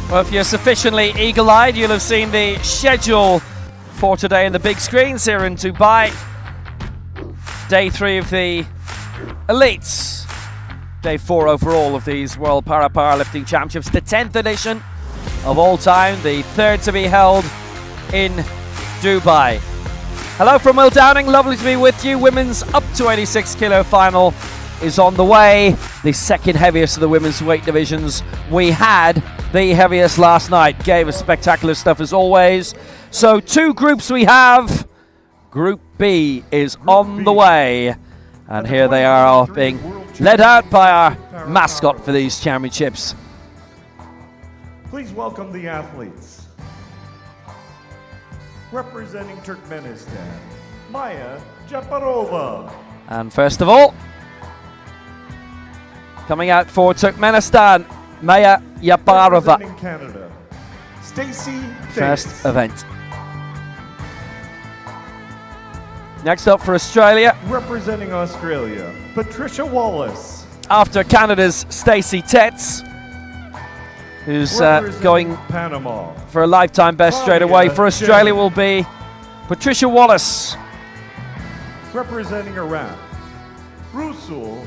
Well, if you're sufficiently eagle-eyed, you'll have seen the schedule for today in the big screens here in Dubai. Day 3 of the elites. Day 4 overall of these World Paralympic Championships. The 10th edition of all time, the 3rd to be held in Dubai. Hello from Will Downing, lovely to be with you. Women's up to 86 kilo final is on the way. The second heaviest of the women's weight divisions. We had the heaviest last night. Gave us spectacular stuff as always. So 2 groups we have. Group B is on the way. And here they are all being led out by our mascot for these championships. Please welcome the athletes. Representing Turkmenistan, Maya Japarova. And first of all, coming out for Turkmenistan, Maya Japarova. Representing Canada, Stacey First Davis. event. Next up for Australia. Representing Australia, Patricia Wallace. After Canada's Stacey Tetz, who's going Panama. for a lifetime best straight away. For Australia will be Patricia Wallace. Representing Iran, Rusul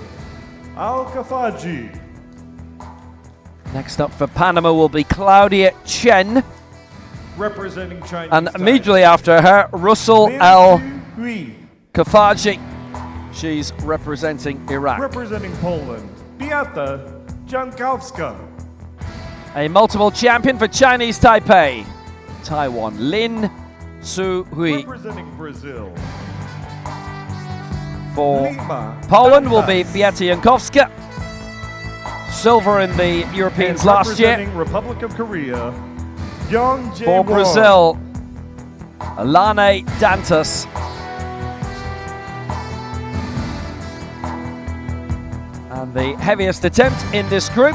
Al-Kafaji. Next up for Panama will be Claudia Chen. Representing Chinese. And immediately after her, Rusul Al-Kafaji. She's representing Iraq. Representing Poland, Beata Jankowska. A multiple champion for Chinese Taipei, Taiwan, Lin Su Hui. Representing Brazil, For Lima Poland will be Dantas. Beata Jankowska. Silver in the Europeans And last year. representing Republic of Korea, Young Jae For Brazil, Alane Dantas. And the heaviest attempt in this group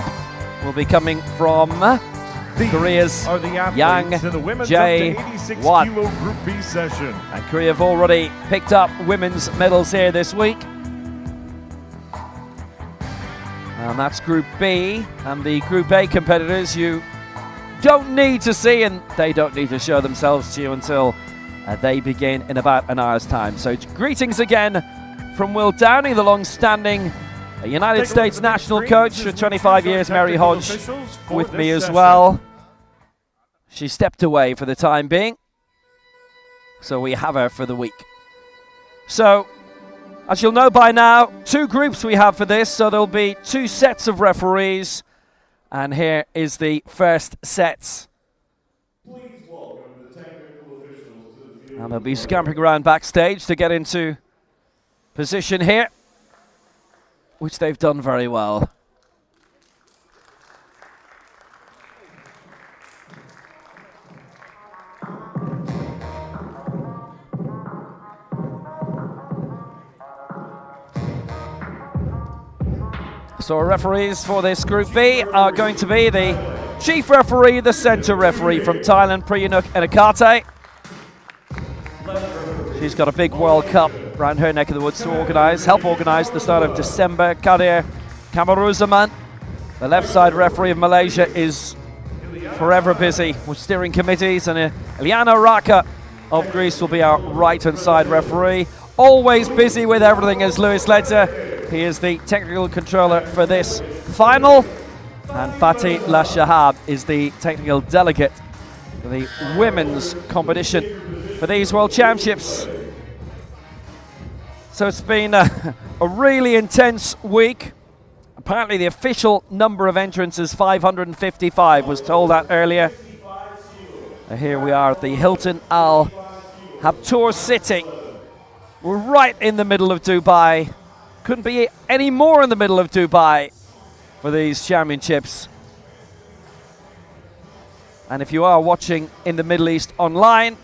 will be coming from Korea's are the Yang athletes in the women's Jae up to 86 Won. kilo Group B session. And Korea have already picked up women's medals here this week. And that's Group B. And the Group A competitors you don't need to see, and they don't need to show themselves to you until they begin in about an hour's time. So greetings again from Will Downey, the long-standing United States national coach for 25 years, Mary Hodge, with me as well. She stepped away for the time being, so we have her for the week. So, as you'll know by now, 2 groups we have for this, so there'll be 2 sets of referees, and here is the first set. Please welcome the technical officials to the field. And they'll be scampering around backstage to get into position here, which they've done very well. So our referees for this Group B are going to be the chief referee, the centre referee from Thailand, Priyanuk Enakate. She's got a big World Cup around her neck of the woods to help organise the start of December. Kadir Kamaruzaman, the left side referee of Malaysia, is forever busy with steering committees, and Iliana Raka of Greece will be our right hand side referee. Always busy with everything is Lewis Ledzer. He is the technical controller for this final, and Fatih Lashahab is the technical delegate for the women's competition for these World Championships. So it's been a really intense week. Apparently the official number of entrants is 555, was told that earlier. Here we are at the Hilton Al Habtoor City. We're right in the middle of Dubai. Couldn't be any more in the middle of Dubai for these championships. And if you are watching in the Middle East online,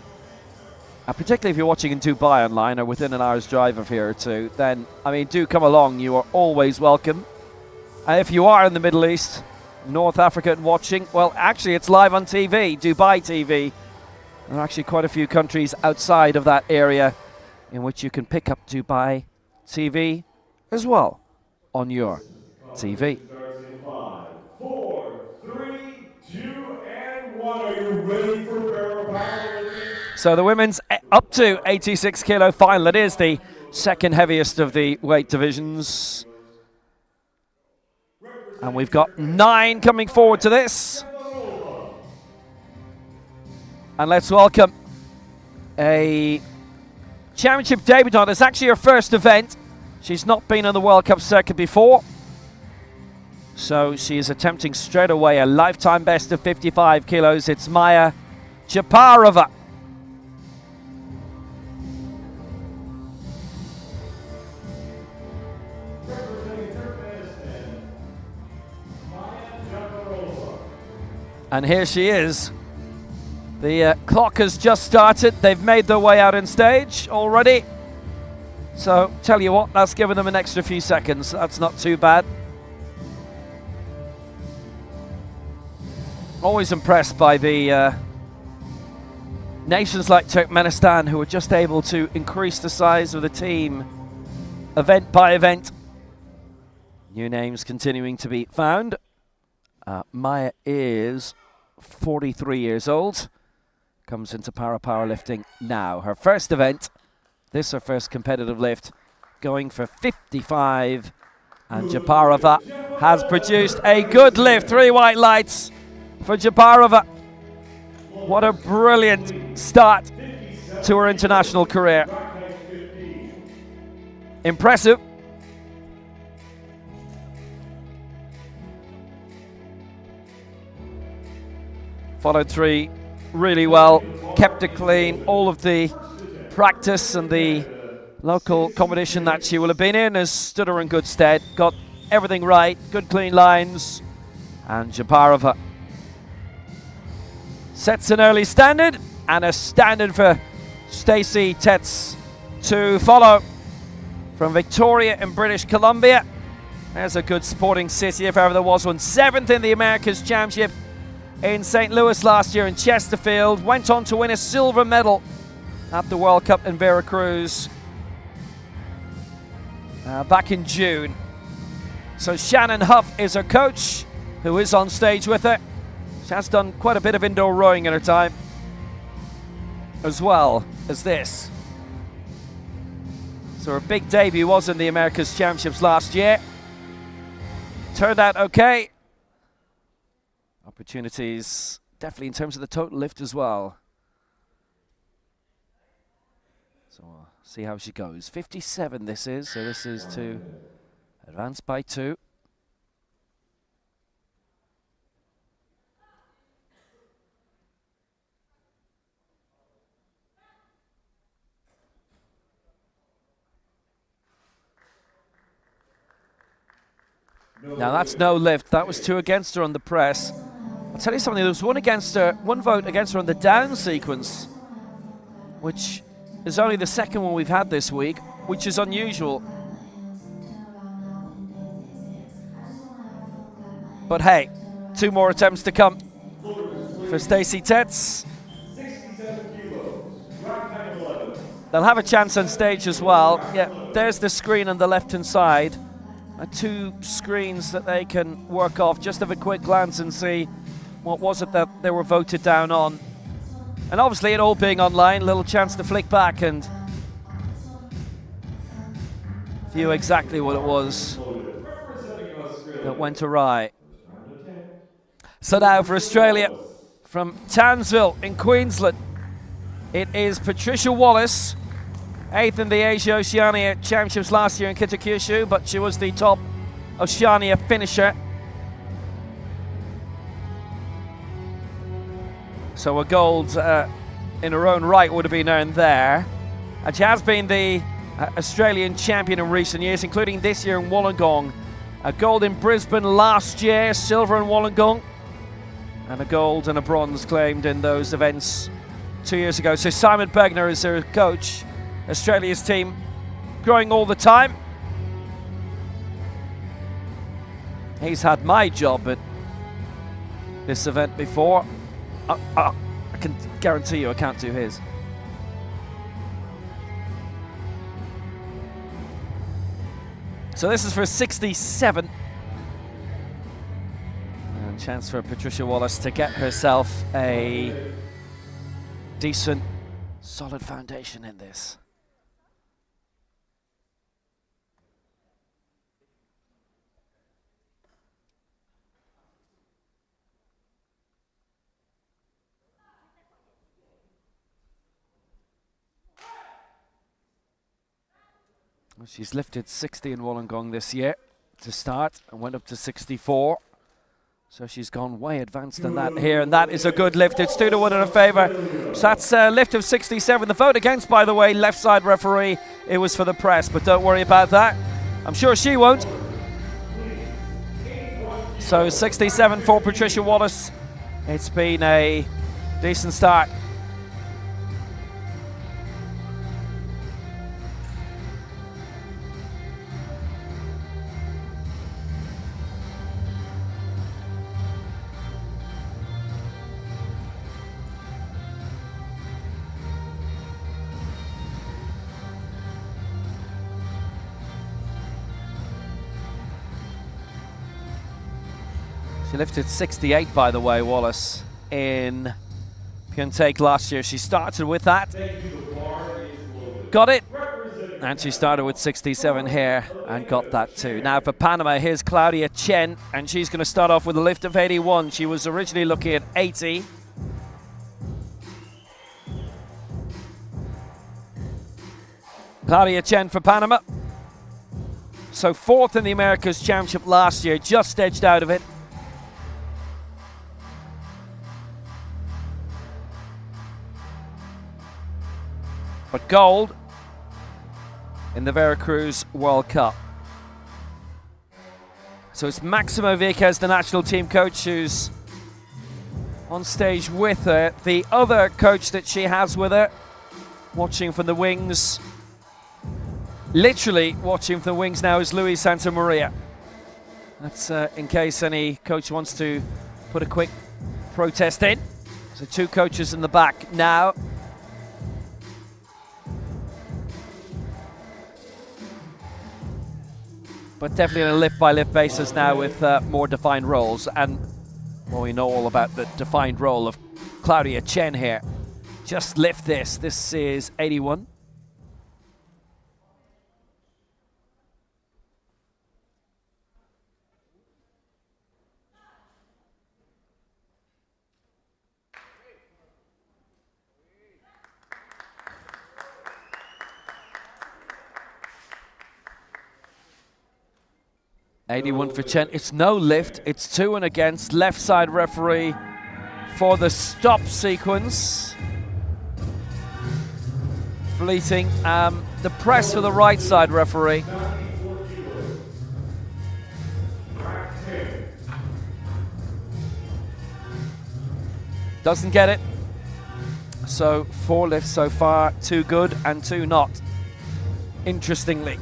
particularly if you're watching in Dubai online or within an hour's drive of here or two, then, I mean, do come along. You are always welcome. And if you are in the Middle East, North Africa and watching, well, actually, it's live on TV, Dubai TV. There are actually quite a few countries outside of that area in which you can pick up Dubai TV as well on your TV. 5, 4, 3, 2, and 1. Are you ready for Paralympics? So the women's up to 86 kilo final. It is the second heaviest of the weight divisions. And we've got 9 coming forward to this. And let's welcome a championship debutant. It's actually her first event. She's not been on the World Cup circuit before. So she is attempting straight away a lifetime best of 55 kilos. It's Maya Chaparova. And here she is. The clock has just started. They've made their way out on stage already. So, tell you what, that's given them an extra few seconds. That's not too bad. Always impressed by the nations like Turkmenistan, who are just able to increase the size of the team event by event. New names continuing to be found. Maya is 43 years old. Comes into powerlifting now. Her first event. This her first competitive lift, going for 55, and Japarova has produced a good lift. 3 white lights for Japarova. What a brilliant start to her international career. Impressive. Followed 3 really well, kept it clean. All of the practice and the local competition that she will have been in has stood her in good stead. Got everything right, good clean lines, and Japarova sets an early standard, and a standard for Stacey Tetz to follow from Victoria in British Columbia. There's a good sporting city if ever there was one. 7th in the Americas Championship in St. Louis last year in Chesterfield. Went on to win a silver medal at the World Cup in Veracruz back in June. So Shannon Huff is her coach, who is on stage with her. She has done quite a bit of indoor rowing in her time, as well as this. So her big debut was in the Americas Championships last year. Turned out okay. Opportunities definitely in terms of the total lift as well. So we'll see how she goes. 57 this is, so this is to advance by 2. Now that's no lift. That was 2 against her on the press. I'll tell you something, there was one vote against her on the down sequence, which is only the second one we've had this week, which is unusual. But hey, 2 more attempts to come for Stacey Tetz. They'll have a chance on stage as well. Yeah, there's the screen on the left-hand side. 2 screens that they can work off. Just have a quick glance and see what was it that they were voted down on. And obviously it all being online, little chance to flick back and view exactly what it was that went awry. So now for Australia, from Townsville in Queensland, it is Patricia Wallace, 8th in the Asia Oceania Championships last year in Kitakyushu, but she was the top Oceania finisher. So a gold in her own right would have been earned there. And she has been the Australian champion in recent years, including this year in Wollongong. A gold in Brisbane last year, silver in Wollongong, and a gold and a bronze claimed in those events 2 years ago. So Simon Begner is her coach. Australia's team growing all the time. He's had my job at this event before. I can guarantee you I can't do his. So this is for 67. And chance for Patricia Wallace to get herself a decent, solid foundation in this. Well, she's lifted 60 in Wollongong this year to start and went up to 64. So she's gone way advanced than that here, and that is a good lift. It's 2-1 in her favour. So that's a lift of 67. The vote against, by the way, left side referee, it was for the press, but don't worry about that. I'm sure she won't. So 67 for Patricia Wallace. It's been a decent start. She lifted 68, by the way, Wallace, in Pyeongtaek last year. She started with that. Got it. And she started with 67 here and got that too. Now for Panama, here's Claudia Chen, and she's going to start off with a lift of 81. She was originally looking at 80. Claudia Chen for Panama. So 4th in the Americas Championship last year, just edged out of it. But gold in the Veracruz World Cup. So it's Maximo Viquez, the national team coach, who's on stage with her. The other coach that she has with her, watching from the wings, literally watching from the wings now, is Luis Santamaria. That's in case any coach wants to put a quick protest in. So 2 coaches in the back now. But definitely on a lift-by-lift basis now with more defined roles. And, well, we know all about the defined role of Claudia Chen here. Just lift this. This is 81. For Chen. It's no lift. It's 2 and against. Left side referee for the stop sequence. Fleeting. The press for the right side referee. Doesn't get it. So 4 lifts so far. 2 good and 2 not. Interestingly.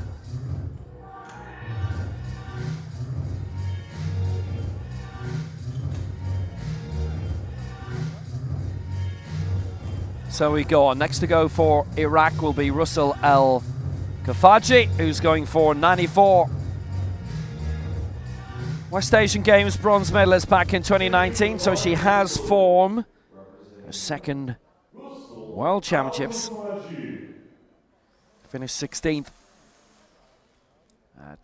So we go on. Next to go for Iraq will be Russell El Kafaji, who's going for 94. West Asian Games bronze medalist back in 2019, so she has form. Her second World Championships. Finished 16th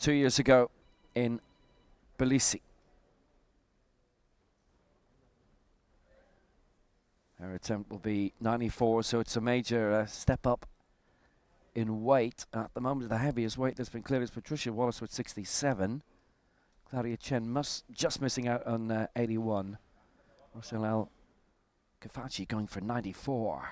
2 years ago in Tbilisi. Her attempt will be 94, so it's a major step up in weight. At the moment, the heaviest weight that's been cleared is Patricia Wallace with 67. Claudia Chen just missing out on 81. Russell El Kafaji going for 94.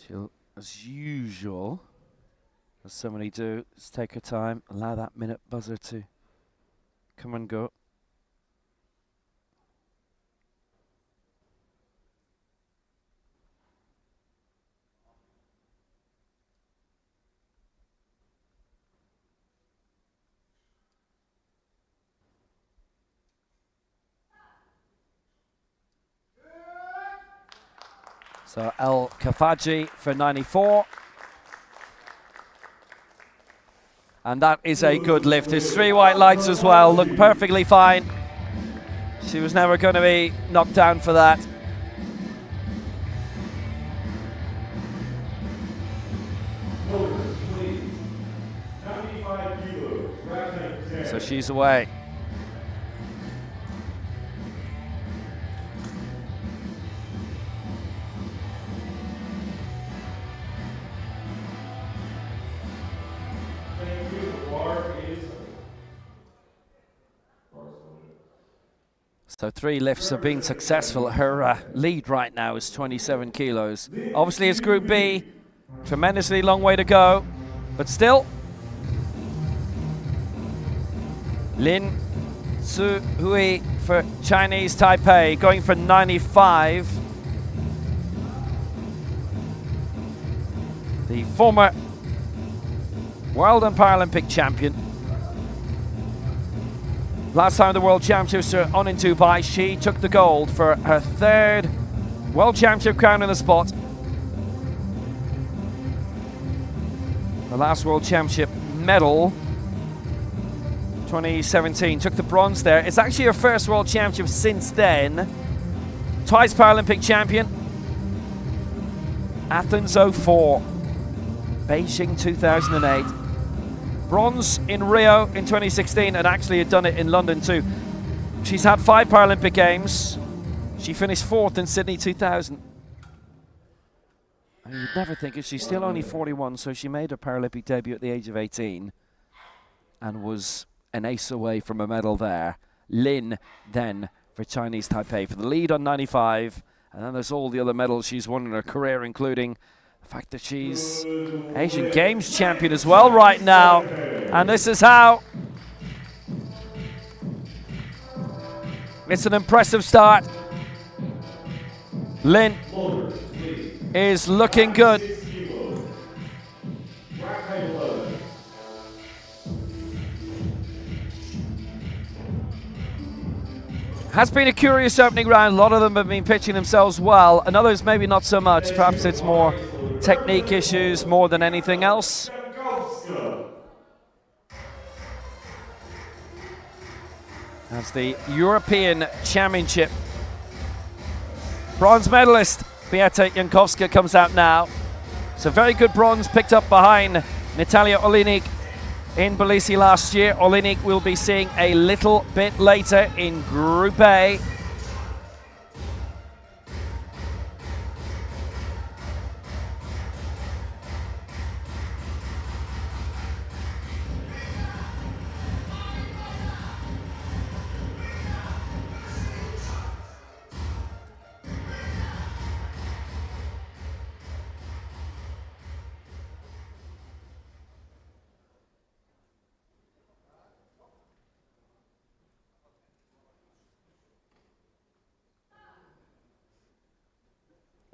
She'll, as usual, as so many do, just take her time, allow that minute buzzer to come and go. So El Kafaji for 94. And that is a good lift. There's 3 white lights as well. Look perfectly fine. She was never going to be knocked down for that. So she's away. So 3 lifts have been successful. Her lead right now is 27 kilos. Obviously it's Group B, tremendously long way to go, but still. Lin Su Hui for Chinese Taipei, going for 95. The former World and Paralympic champion. Last time the World Championships were on in Dubai, she took the gold for her 3rd World Championship crown in the spot. The last World Championship medal, 2017, took the bronze there. It's actually her first World Championship since then. Twice Paralympic champion. Athens 04, Beijing 2008. Bronze in Rio in 2016 and actually had done it in London too. She's had 5 Paralympic Games. She finished 4th in Sydney 2000. And you'd never think it. She's still only 41, so she made her Paralympic debut at the age of 18. and was an ace away from a medal there. Lin then for Chinese Taipei for the lead on 95. And then there's all the other medals she's won in her career, including the fact that she's Asian Games champion as well right now. And this is how. It's an impressive start. Lin is looking good. Has been a curious opening round. A lot of them have been pitching themselves well, and others maybe not so much. Perhaps it's more technique issues more than anything else. As the European Championship bronze medalist Beata Jankowska comes out now. It's a very good bronze picked up behind Natalia Olinik in Tbilisi last year. Olinik will be seeing a little bit later in Group A.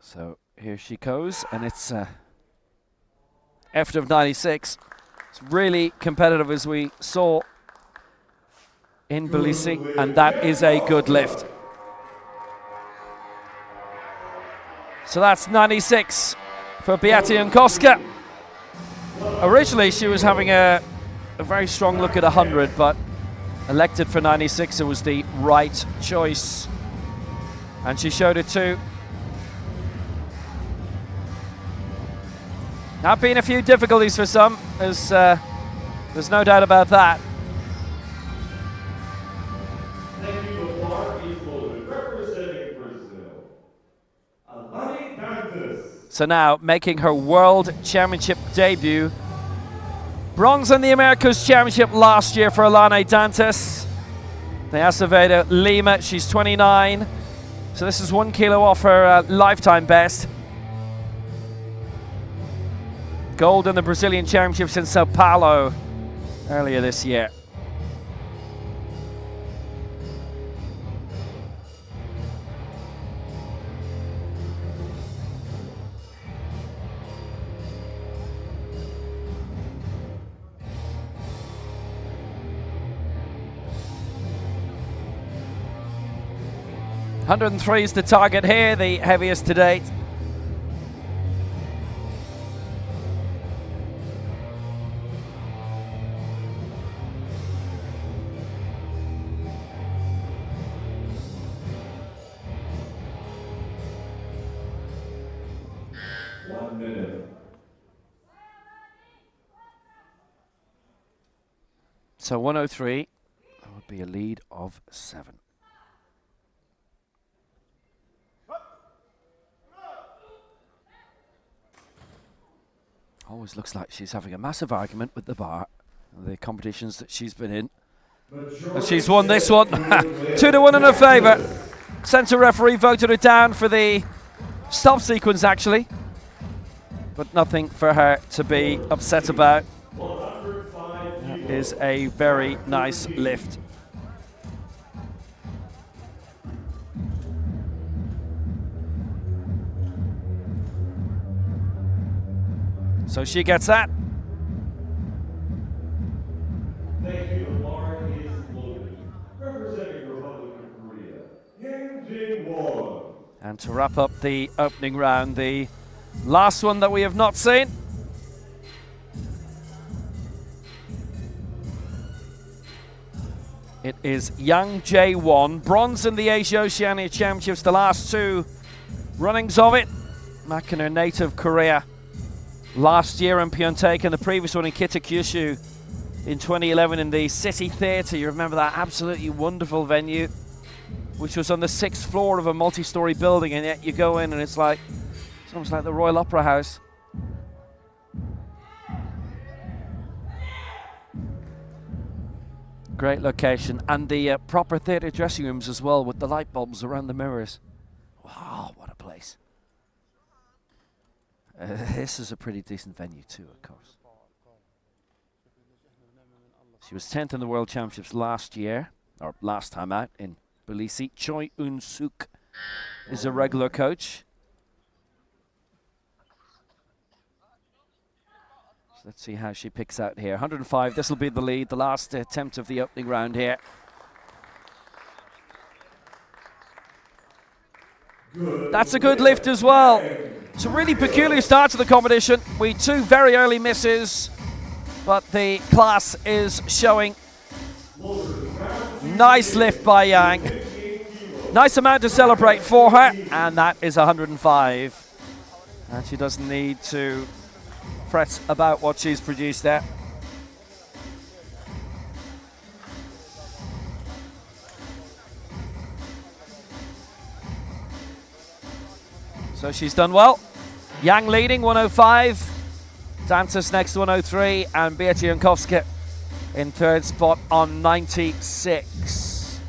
So here she goes, and it's effort of 96. It's really competitive, as we saw in Tbilisi, and that is a good lift. So that's 96 for Beata Jankowska. Originally, she was having a very strong look at 100, but elected for 96. It was the right choice, and she showed it too. Have been a few difficulties for some. There's no doubt about that. So now making her World Championship debut. Bronze in the Americas Championship last year for Alane Dantas. The Acevedo Lima, she's 29. So this is 1 kilo off her lifetime best. Gold in the Brazilian Championships in Sao Paulo earlier this year. $103 is the target here, the heaviest to date. So 103, that would be a lead of 7. Always looks like she's having a massive argument with the bar, the competitions that she's been in. And she's won this one, 2-1 in her favour. Centre referee voted her down for the stop sequence actually, but nothing for her to be upset about. Is a very nice lift. So she gets that. Thank you. The bar is loaded. Representing the Republic of Korea, Yang. And to wrap up the opening round, the last one that we have not seen. It is Yang Jae-won, bronze in the Asia Oceania Championships, the last 2 runnings of it. Back in her native Korea last year in Pyeongtaek, and the previous one in Kitakyushu in 2011 in the City Theatre. You remember that absolutely wonderful venue, which was on the 6th floor of a multi-story building, and yet you go in and it's almost like the Royal Opera House. Great location, and the proper theatre dressing rooms as well, with the light bulbs around the mirrors. Wow, what a place. This is a pretty decent venue too, of course. She was 10th in the World Championships last year, or last time out in Tbilisi. Choi Eun-suk is a regular coach. So let's see how she picks out here. 105, this will be the lead, the last attempt of the opening round here. That's a good lift as well. It's a really peculiar start to the competition. We 2 very early misses, but the class is showing. Nice lift by Yang. Nice amount to celebrate for her, and that is 105. And she doesn't need to fret about what she's produced there. So she's done well. Yang leading 105. Dantas next to 103, and Beata Jankowska in third spot on 96.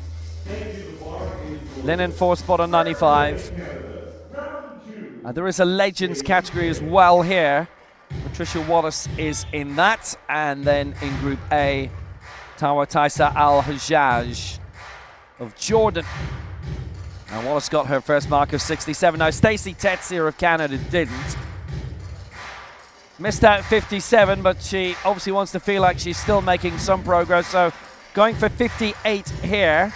Lin in fourth spot on 95. And there is a legends category as well here. Patricia Wallace is in that, and then in Group A, Tawa Taisa Al-Hajjaj of Jordan. And Wallace got her first mark of 67. Now Stacey Tetsier of Canada didn't. Missed out 57, but she obviously wants to feel like she's still making some progress, so going for 58 here.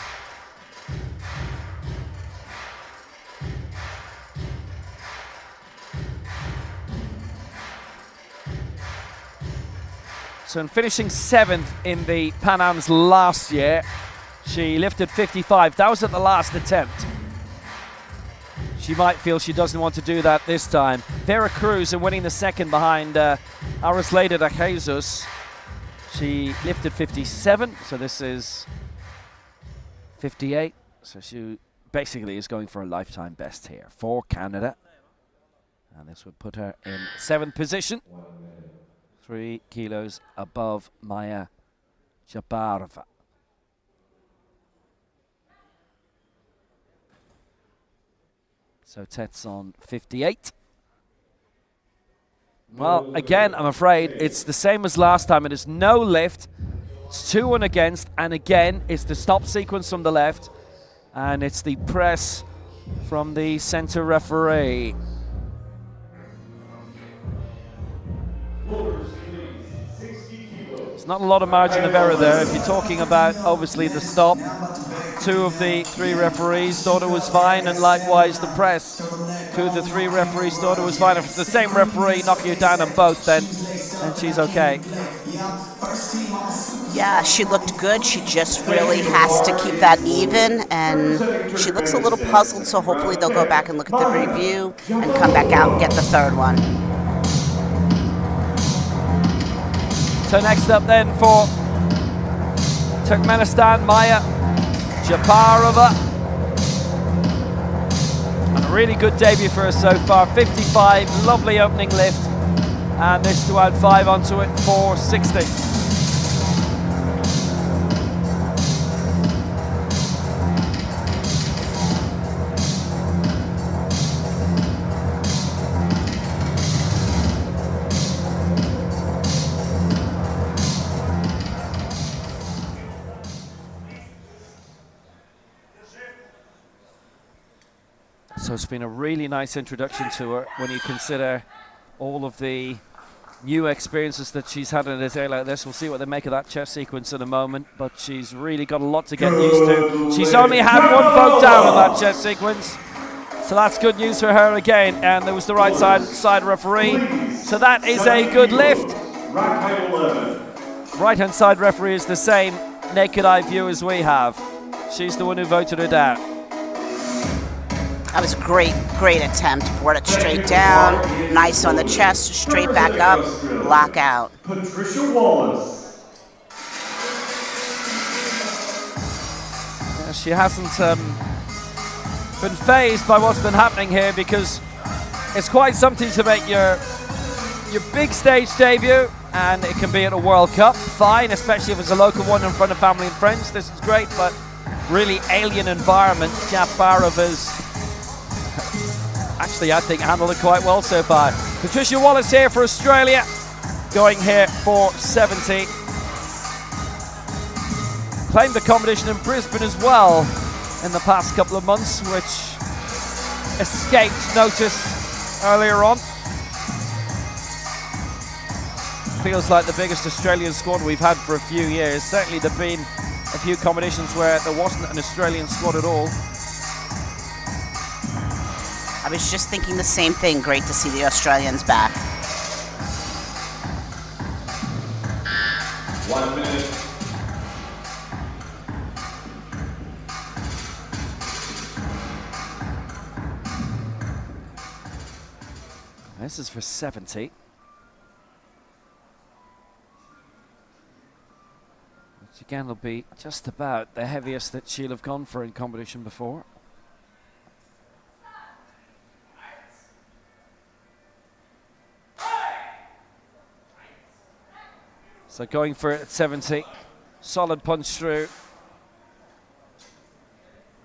So in finishing 7th in the Pan Ams last year, she lifted 55. That was at the last attempt. She might feel she doesn't want to do that this time. Vera Cruz in winning the second behind Arisleda de Jesus. She lifted 57, so this is 58. So she basically is going for a lifetime best here for Canada. And this would put her in 7th position. 3 kilos above Maya Jabarova. So Tet's on 58. Well, again, I'm afraid it's the same as last time. It is no lift. It's 2 and against, and again, it's the stop sequence from the left, and it's the press from the center referee. It's not a lot of margin of error there. If you're talking about, obviously, the stop, 2 of the 3 referees thought it was fine, and likewise the press. 2 of the 3 referees thought it was fine. If it's the same referee knocking you down on both, then she's okay. Yeah, she looked good. She just really has to keep that even, and she looks a little puzzled, so hopefully they'll go back and look at the review and come back out and get the third one. So next up then for Turkmenistan, Maya Jabarova. And a really good debut for her so far. 55, lovely opening lift. And this to add 5 onto it for 60. So it's been a really nice introduction to her when you consider all of the new experiences that she's had in a day like this. We'll see what they make of that chest sequence in a moment, but she's really got a lot to get used to. She's only had 1 vote down on that chest sequence, so that's good news for her again. And there was the right side referee, so that is a good lift. Right hand side referee is the same naked eye view as we have. She's the one who voted her down. That was a great attempt. Brought it straight down, nice on the chest, straight back up, lockout. Patricia Wallace. Yeah, she hasn't been fazed by what's been happening here, because it's quite something to make your big stage debut and it can be at a World Cup, fine, especially if it's a local one in front of family and friends. This is great, but really alien environment. Jafarov has actually, I think, handled it quite well so far. Patricia Wallace here for Australia, going here for 70. Claimed the competition in Brisbane as well in the past couple of months, which escaped notice earlier on. Feels like the biggest Australian squad we've had for a few years. Certainly there have been a few competitions where there wasn't an Australian squad at all. I was just thinking the same thing. Great to see the Australians back. 1 minute. This is for 70. Which again will be just about the heaviest that she'll have gone for in competition before. So going for it at 70. Solid punch through.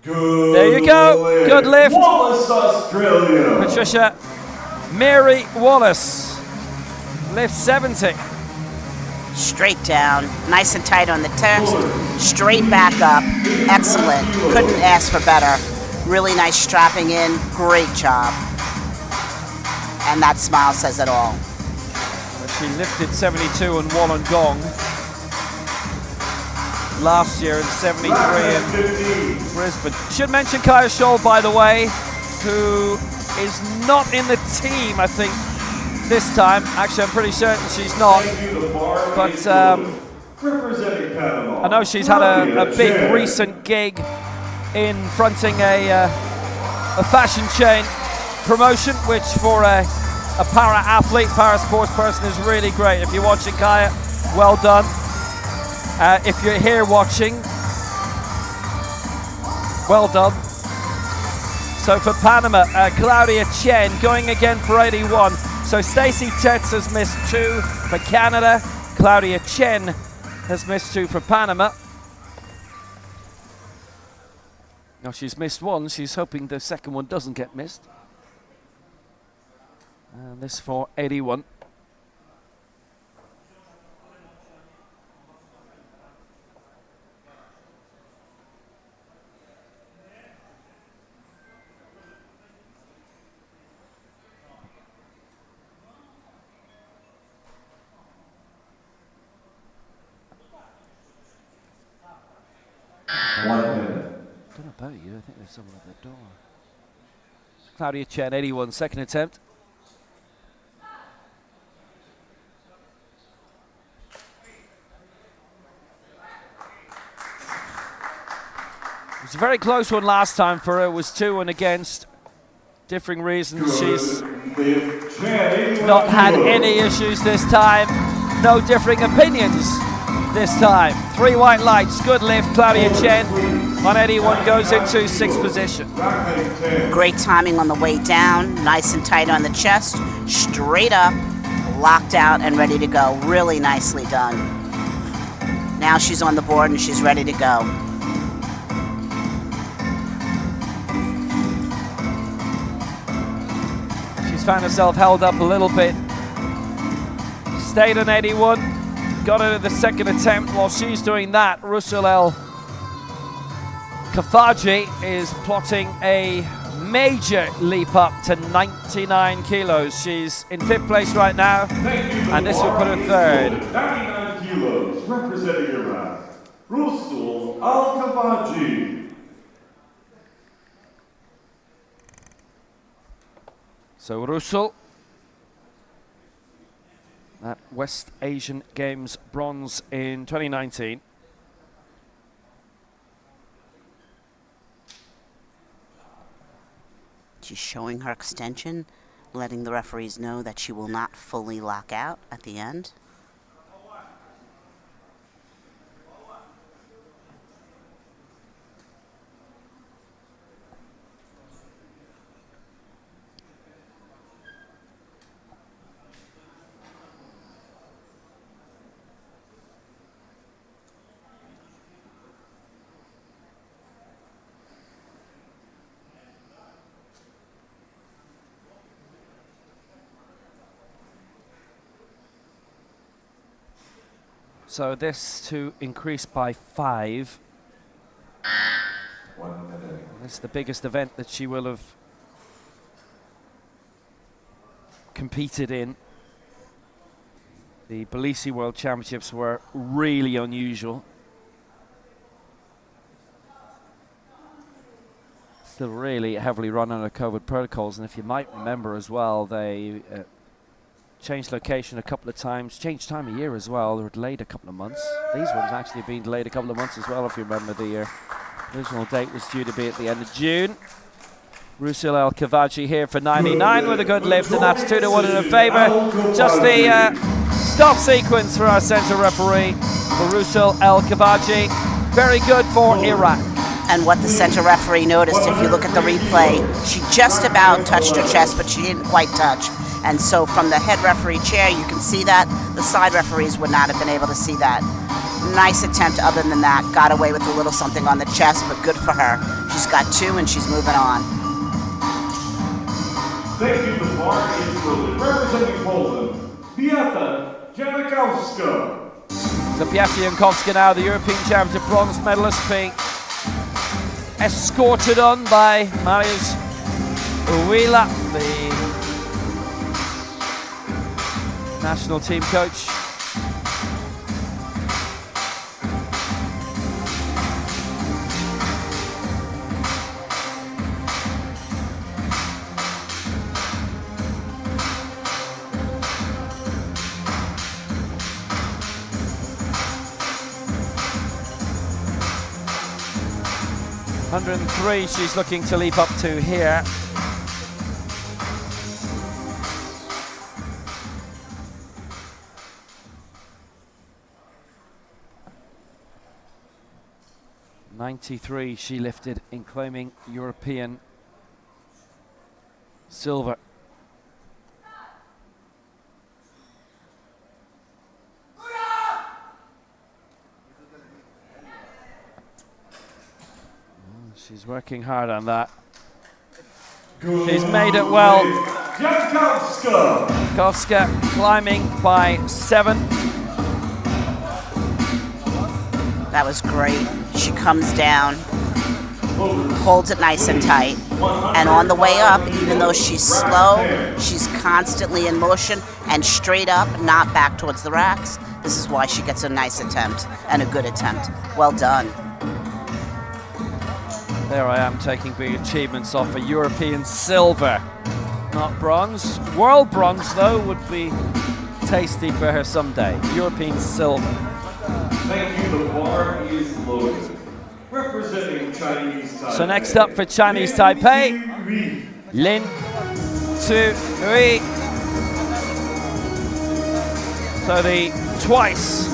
Good there you go. lift. Good lift. Wallace, Australia. Patricia Mary Wallace lifts 70. Straight down, nice and tight on the test, straight back up, excellent. Couldn't ask for better. Really nice strapping in, great job. And that smile says it all. She lifted 72 in Wollongong last year and 73 in Brisbane. Should mention Kaya Scholl, by the way, who is not in the team, I think, this time. Actually, I'm pretty certain she's not. But I know she's had a big recent gig in fronting a fashion chain promotion, which for a para-athlete, para-sports person is really great. If you're watching, Kaya, well done. If you're here watching, well done. So for Panama, Claudia Chen going again for 81. So Stacey Tetz has missed 2 for Canada. Claudia Chen has missed 2 for Panama. Now she's missed 1. She's hoping the second one doesn't get missed. And this for 81. One minute. I don't know about you, I think there's someone at the door. Claudia Chen, 81, second attempt. It was a very close one last time for her. It was 2 and against. Differing reasons. She's not had any issues this time. No differing opinions this time. 3 white lights. Good lift. Claudia Chen on 81 goes into 6th position. Great timing on the way down. Nice and tight on the chest. Straight up, locked out and ready to go. Really nicely done. Now she's on the board and she's ready to go. She's found herself held up a little bit. Stayed on 81. Got her to the second attempt. While she's doing that, Russell El Kafaji is plotting a major leap up to 99 kilos. She's in 5th place right now, and this will put her 3rd. 99 kilos, representing Iraq, Russell Al-Kafaji. So Russell, that West Asian Games bronze in 2019. She's showing her extension, letting the referees know that she will not fully lock out at the end. So this to increase by 5. This is the biggest event that she will have competed in. The Tbilisi World Championships were really unusual. Still really heavily run under COVID protocols, and if you might remember as well, they changed location a couple of times, changed time of year as well. They were delayed a couple of months. These ones actually been delayed a couple of months as well, if you remember. The original date was due to be at the end of June. Rusil El Kavaji here for 99 with a good lift, and that's 2-1 in her favour. Just the stop sequence for our centre referee, for Rusil El Kavaji. Very good for Iraq. And what the center referee noticed, if you look at the replay, she just about touched her chest, but she didn't quite touch. And so from the head referee chair, you can see that. The side referees would not have been able to see that. Nice attempt other than that. Got away with a little something on the chest, but good for her. She's got 2 and she's moving on. Thank you, the bar is Berlin. Representing Poland, Beata Jankowska. So Beata Jankowska now, the European Championship bronze medalist, being escorted on by Mariusz Uwila, the national team coach. .103 she's looking to leap up to here. .93 she lifted in claiming European silver. She's working hard on that. She's made it well. Jankowska climbing by 7. That was great. She comes down, holds it nice and tight, and on the way up, even though she's slow, she's constantly in motion and straight up, not back towards the racks. This is why she gets a nice attempt and a good attempt. Well done. There I am taking big achievements off a European silver, not bronze. World bronze, though, would be tasty for her someday. European silver. Thank you, the bar is loaded. Representing Chinese Taipei. So next up for Chinese Taipei, Lin Tzu-Hui. So the twice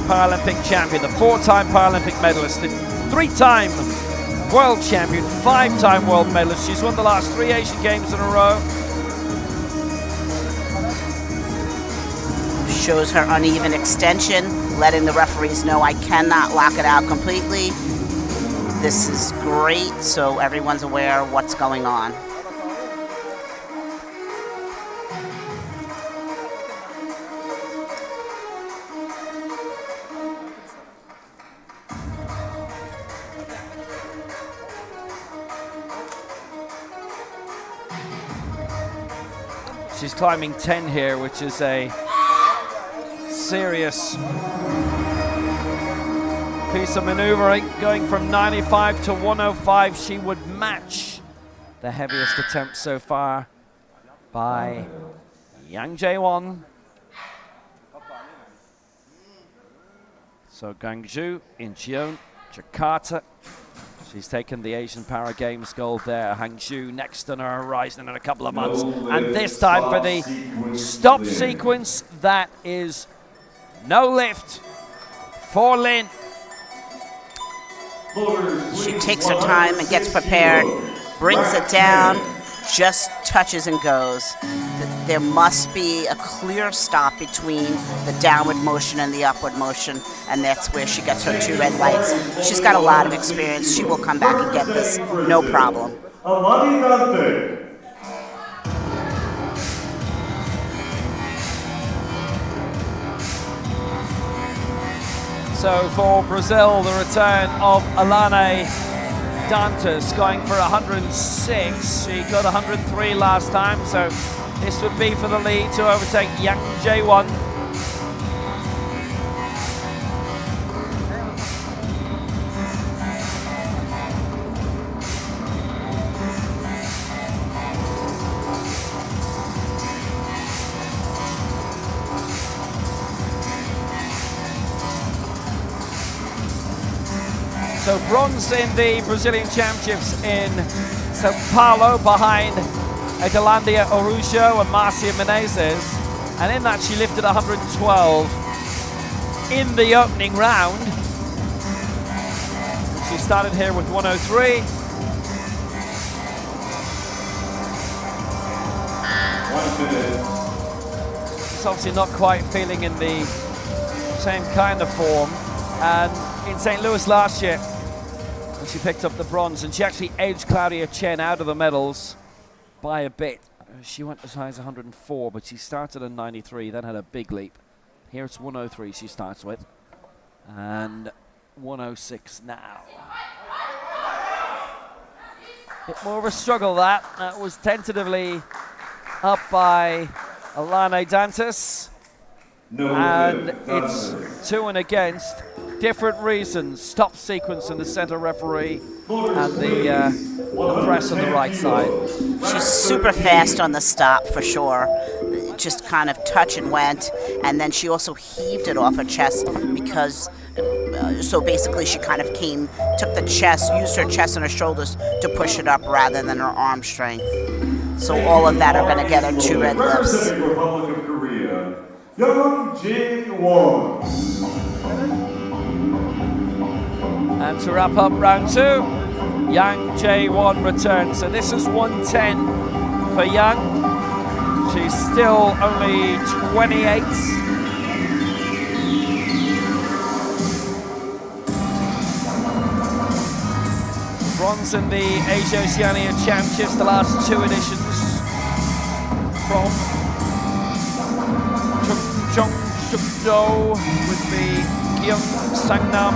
Paralympic champion, the 4-time Paralympic medalist, the 3-time world champion, 5-time world medalist. She's won the last 3 Asian Games in a row. Shows her uneven extension, letting the referees know I cannot lock it out completely. This is great, so everyone's aware of what's going on. She's climbing 10 here, which is a serious piece of maneuvering. Going from 95 to 105, she would match the heaviest attempt so far by Yang Jae-won. So Gwangju, Incheon, Jakarta. She's taken the Asian Para Games gold there. Hangzhou next on her horizon in a couple of months. And this time for the stop sequence, that is no lift for Lin. She takes her time and gets prepared, brings it down, just touches and goes. There must be a clear stop between the downward motion and the upward motion, and that's where she gets her 2 red lights. She's got a lot of experience. She will come back and get this, no problem. So for Brazil, the return of Alane Dantas going for 106. She got 103 last time, so this would be for the lead to overtake Yang Jae-won. So bronze in the Brazilian Championships in Sao Paulo behind Adelandia Orujo and Marcia Menezes. And in that she lifted 112 in the opening round. She started here with 103. 1 minute. She's obviously not quite feeling in the same kind of form. And in St. Louis last year, she picked up the bronze, and she actually edged Claudia Chen out of the medals by a bit. She went as high as 104, but she started at 93, then had a big leap. Here it's 103 she starts with, and 106 now. Bit more of a struggle that. That was tentatively up by Alane Dantas. And it's 2 and against. Different reasons. Stop sequence in the center referee and the press on the right side. She's super fast on the stop for sure. Just kind of touch and went, and then she also heaved it off her chest because so basically she kind of took the chest, used her chest and her shoulders to push it up rather than her arm strength. So all of that are going to get her 2 red lifts. Representing Republic of Korea, Yang Jae-won. And to wrap up round 2, Yang Jae-won returns. So this is 110 for Yang. She's still only 28. Bronze in the Asia Oceania Championships, the last 2 editions from Cheongdo with the Gyeong Sangnam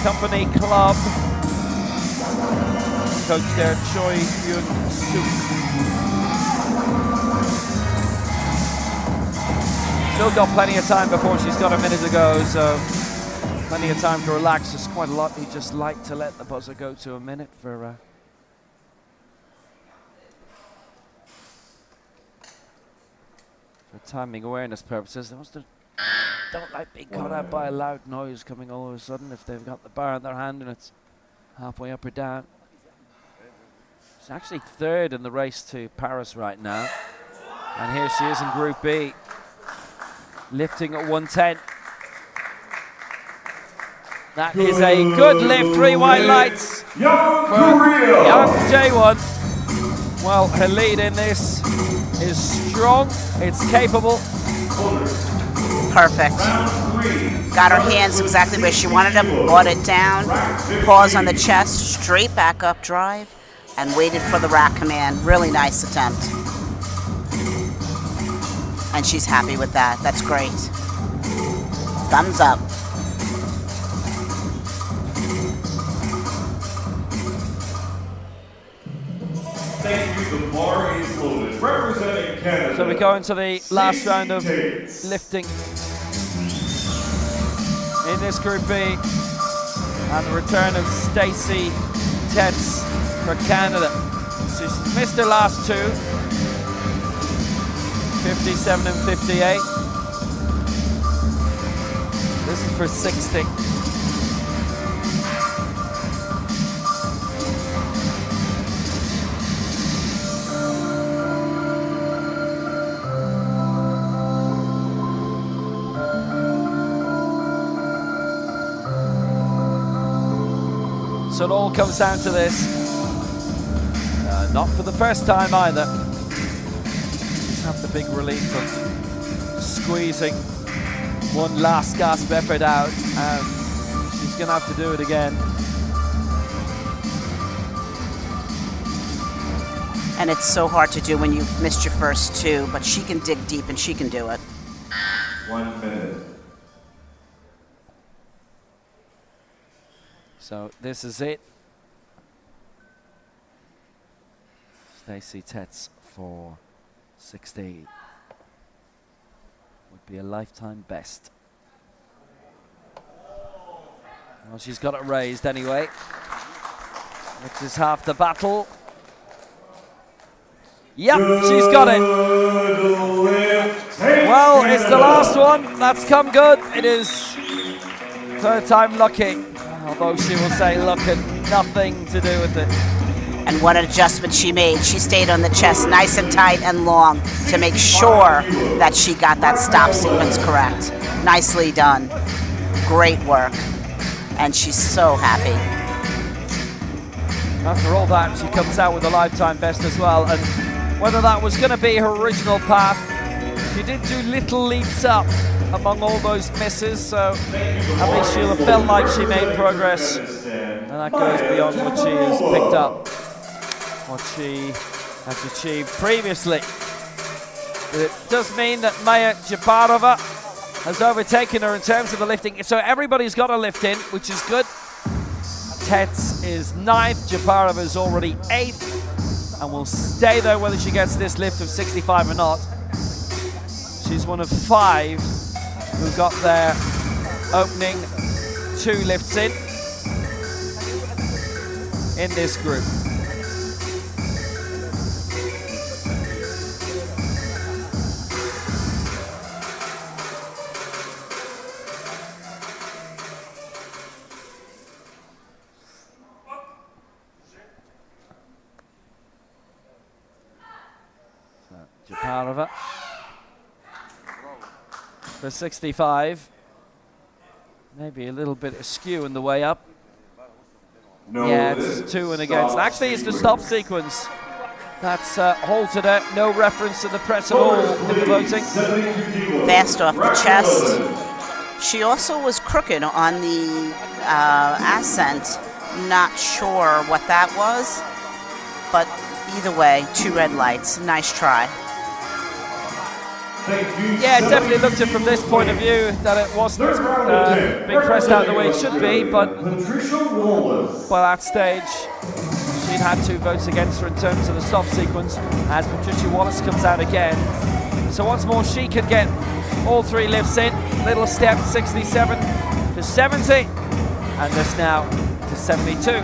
Company Club. Coach there, Choi Yoon-suk. Still got plenty of time before she's got a minute to go, so plenty of time to relax. There's quite a lot he just like to let the buzzer go to a minute for timing awareness purposes. Don't like being caught out by a loud noise coming all of a sudden if they've got the bar in their hand and it's halfway up or down. She's actually 3rd in the race to Paris right now. And here she is in Group B, lifting at 110. That is a good lift, 3 white lights for Yang Jae-won. Well, her lead in this is strong, it's capable. Perfect. Got her hands exactly where she wanted them, brought it down, pause on the chest, straight back up drive, and waited for the rack command. Really nice attempt. And she's happy with that. That's great. Thumbs up. Thank you, the bar is loaded. Representing Canada. So we go into the last round of lifting in this Group B, and the return of Stacey Tetz for Canada. She's missed her last 2, 57 and 58. This is for 60. So it all comes down to this. Not for the first time either. Just have the big relief of squeezing one last gasp effort out. She's going to have to do it again. And it's so hard to do when you've missed your first 2, but she can dig deep and she can do it. 1 minute. So this is it. Stacey Tetz for 16. Would be a lifetime best. Well, she's got it raised anyway, which is half the battle. Yep, she's got it. Well, it's the last one. That's come good. It is third time lucky, although she will say luck had nothing to do with it. And what an adjustment she made. She stayed on the chest nice and tight and long to make sure that she got that stop sequence correct. Nicely done. Great work. And she's so happy. After all that, she comes out with a lifetime best as well. And whether that was going to be her original path, she did do little leaps up among all those misses, so at least she'll have felt like she made progress. And that goes beyond what she has picked up, what she has achieved previously. But it does mean that Maya Japarova has overtaken her in terms of the lifting. So everybody's got a lift in, which is good. Tetz is 9th, Japarova is already 8th, and will stay there whether she gets this lift of 65 or not. She's one of 5 who got their opening 2 lifts in this group. Japarova for 65. Maybe a little bit askew in the way up. No, yeah, it's 2 and against. Actually, it's the stop sequence that's halted her. No reference to the press at all in the voting. Fast off the chest. She also was crooked on the ascent. Not sure what that was, but either way, 2 red lights. Nice try. Yeah, it definitely looked it from this point of view that it wasn't being pressed out the way it should be, but by that stage she'd had 2 votes against her in terms of the stop sequence as Patricia Wallace comes out again. So once more she could get all 3 lifts in. Little step, 67 to 70, and this now to 72.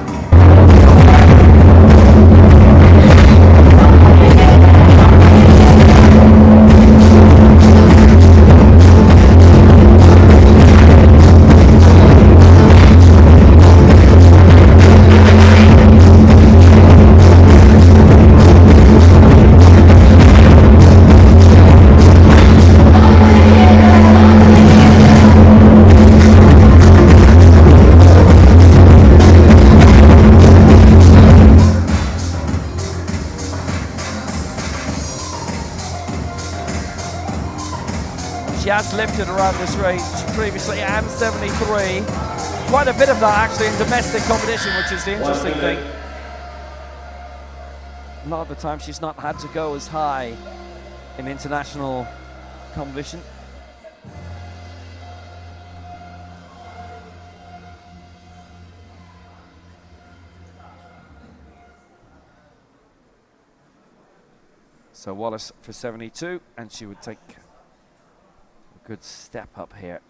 She has lifted around this range previously and 73. Quite a bit of that actually in domestic competition, which is the interesting thing. A lot of the time she's not had to go as high in international competition. So Wallace for 72, and she would take a good step up here.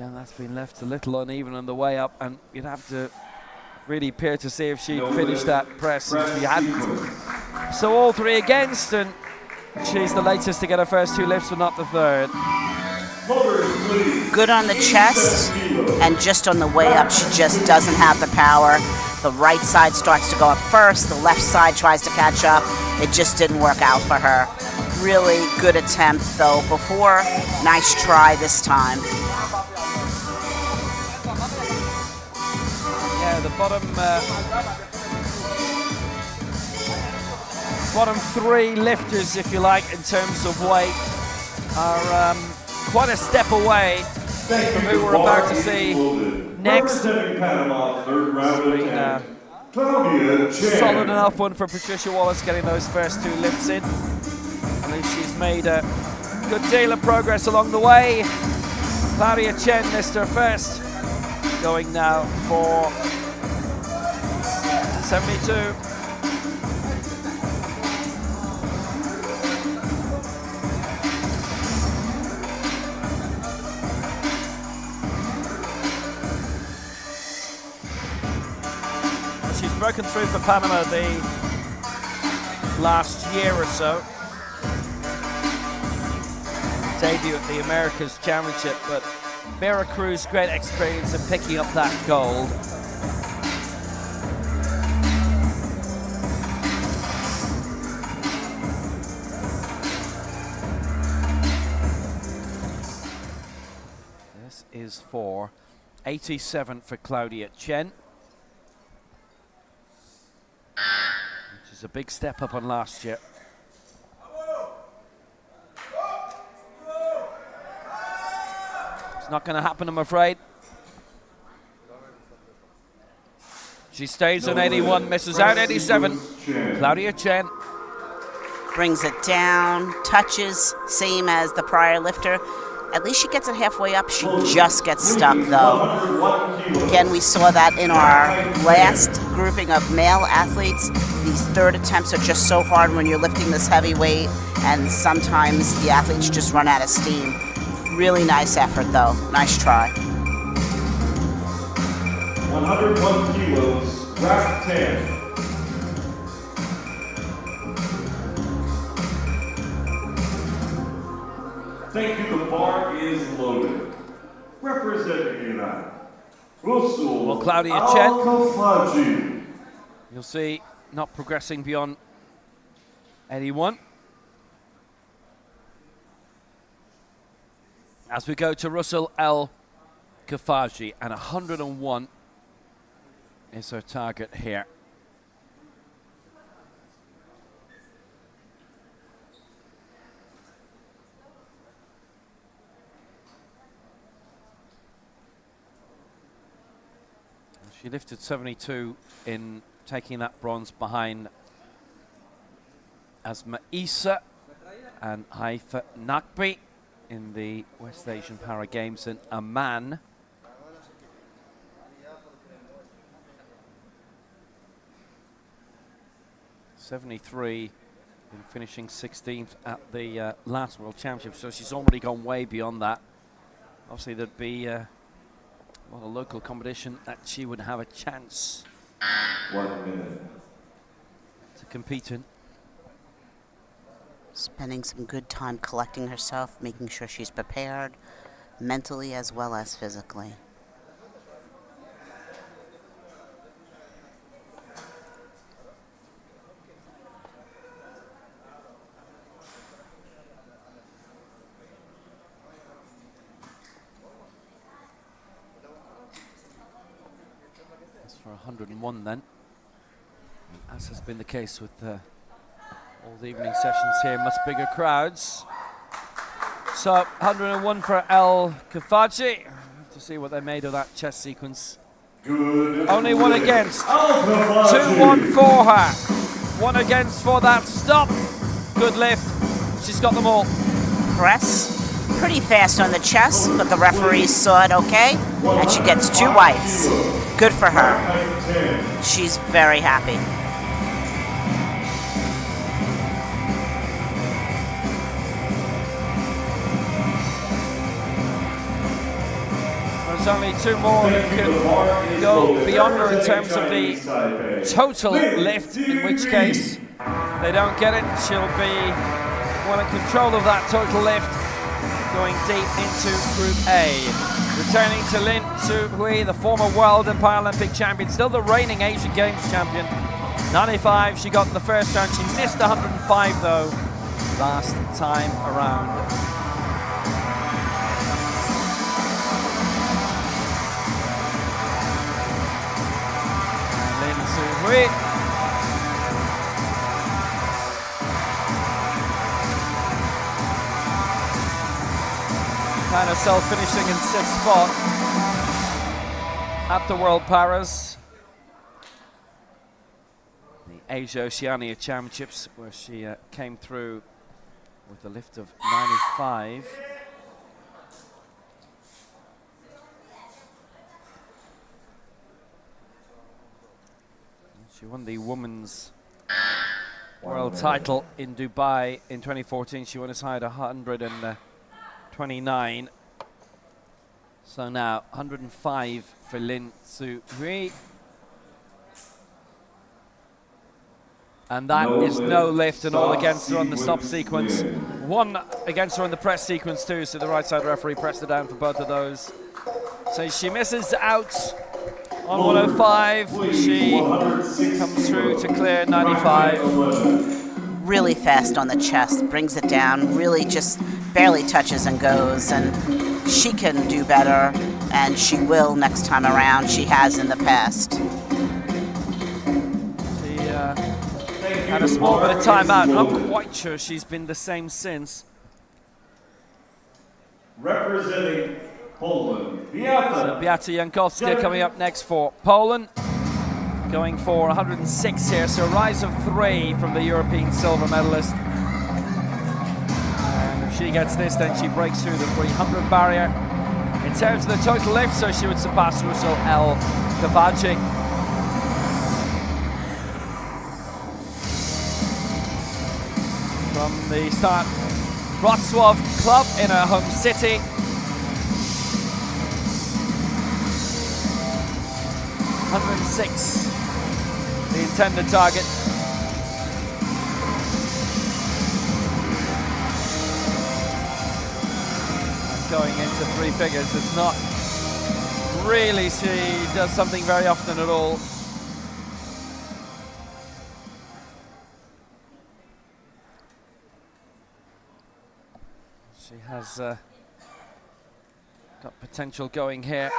Yeah, that's been left a little uneven on the way up, and you'd have to really peer to see if she'd finished that press, and she hadn't. So all 3 against, and she's the latest to get her first 2 lifts, but not the third. Good on the chest, and just on the way up, she just doesn't have the power. The right side starts to go up first, the left side tries to catch up. It just didn't work out for her. Really good attempt, though, before. Nice try this time. Yeah, the bottom 3 lifters, if you like, in terms of weight, are quite a step away from who we're about to see next. It's been Claudia Chen. Solid enough one for Patricia Wallace, getting those first 2 lifts in. At least she's made a good deal of progress along the way. Claudia Chen missed her first, going now for 72. She's broken through for Panama the last year or so. Debut at the Americas Championship, but Veracruz, great experience in picking up that gold. This is for 87 for Claudia Chen, which is a big step up on last year. Not going to happen, I'm afraid. She stays on 81, misses out 87. Claudia Chen Brings it down, touches, same as the prior lifter. At least she gets it halfway up. She just gets stuck, though. Again, we saw that in our last grouping of male athletes. These third attempts are just so hard when you're lifting this heavy weight, and sometimes the athletes just run out of steam. Really nice effort, though. Nice try. 101 kilos, rack 10. Thank you, the bar is loaded. Representing Iran, Russell. Well, Claudia Chen, you'll see, not progressing beyond 81. As we go to Russell El Kafaji, and 101 is her target here. She lifted 72 in taking that bronze behind Asma Isa and Haifa Nakbi in the West Asian Para Games in Amman. '73 in finishing 16th at the last World Championship, so she's already gone way beyond that. Obviously there'd be a lot of local competition that she would have a chance 1 minute to compete in. Spending some good time collecting herself, making sure she's prepared mentally as well as physically. That's for 101 then, as has been the case with all the evening sessions here, much bigger crowds. So 101 for El Kafaji. To see what they made of that chest sequence. Good. Only one against. 2-1 for her. One against for that stop. Good lift. She's got them all. Press. Pretty fast on the chest, but the referees saw it okay, and she gets 2 whites. Good for her. She's very happy. There's only 2 more who can go beyond her in terms of the total lift, in which case if they don't get it, she'll be well in control of that total lift, going deep into Group A. Returning to Lin Su-hui, the former world and Paralympic champion, still the reigning Asian Games champion. 95 she got in the first round. She missed 105 though last time around. Found herself finishing in 6th spot at the World Paras. Asia Oceania Championships, where she came through with a lift of 95. She won the women's world title in Dubai in 2014. She went as high at 129. So now 105 for Lin Tzu Hui. And that is no lift and all against her on the stop sequence. One against her on the press sequence too, so the right side referee pressed her down for both of those. So she misses out on 105. She comes through to clear 95. Really fast on the chest, brings it down, really just barely touches and goes, and she can do better, and she will next time around. She has in the past. She had a small bit of time out. I'm quite sure she's been the same since. Representing Poland, Beata. So Beata Jankowska coming up next for Poland. Going for 106 here, so a rise of 3 from the European silver medalist. And if she gets this, then she breaks through the 300 barrier. In terms of the total lift, so she would surpass Russell El Kavaji. From the start, Wrocław club in her home city. 106, the intended target. And going into 3 figures, it's not really, she does something very often at all. She has got potential going here.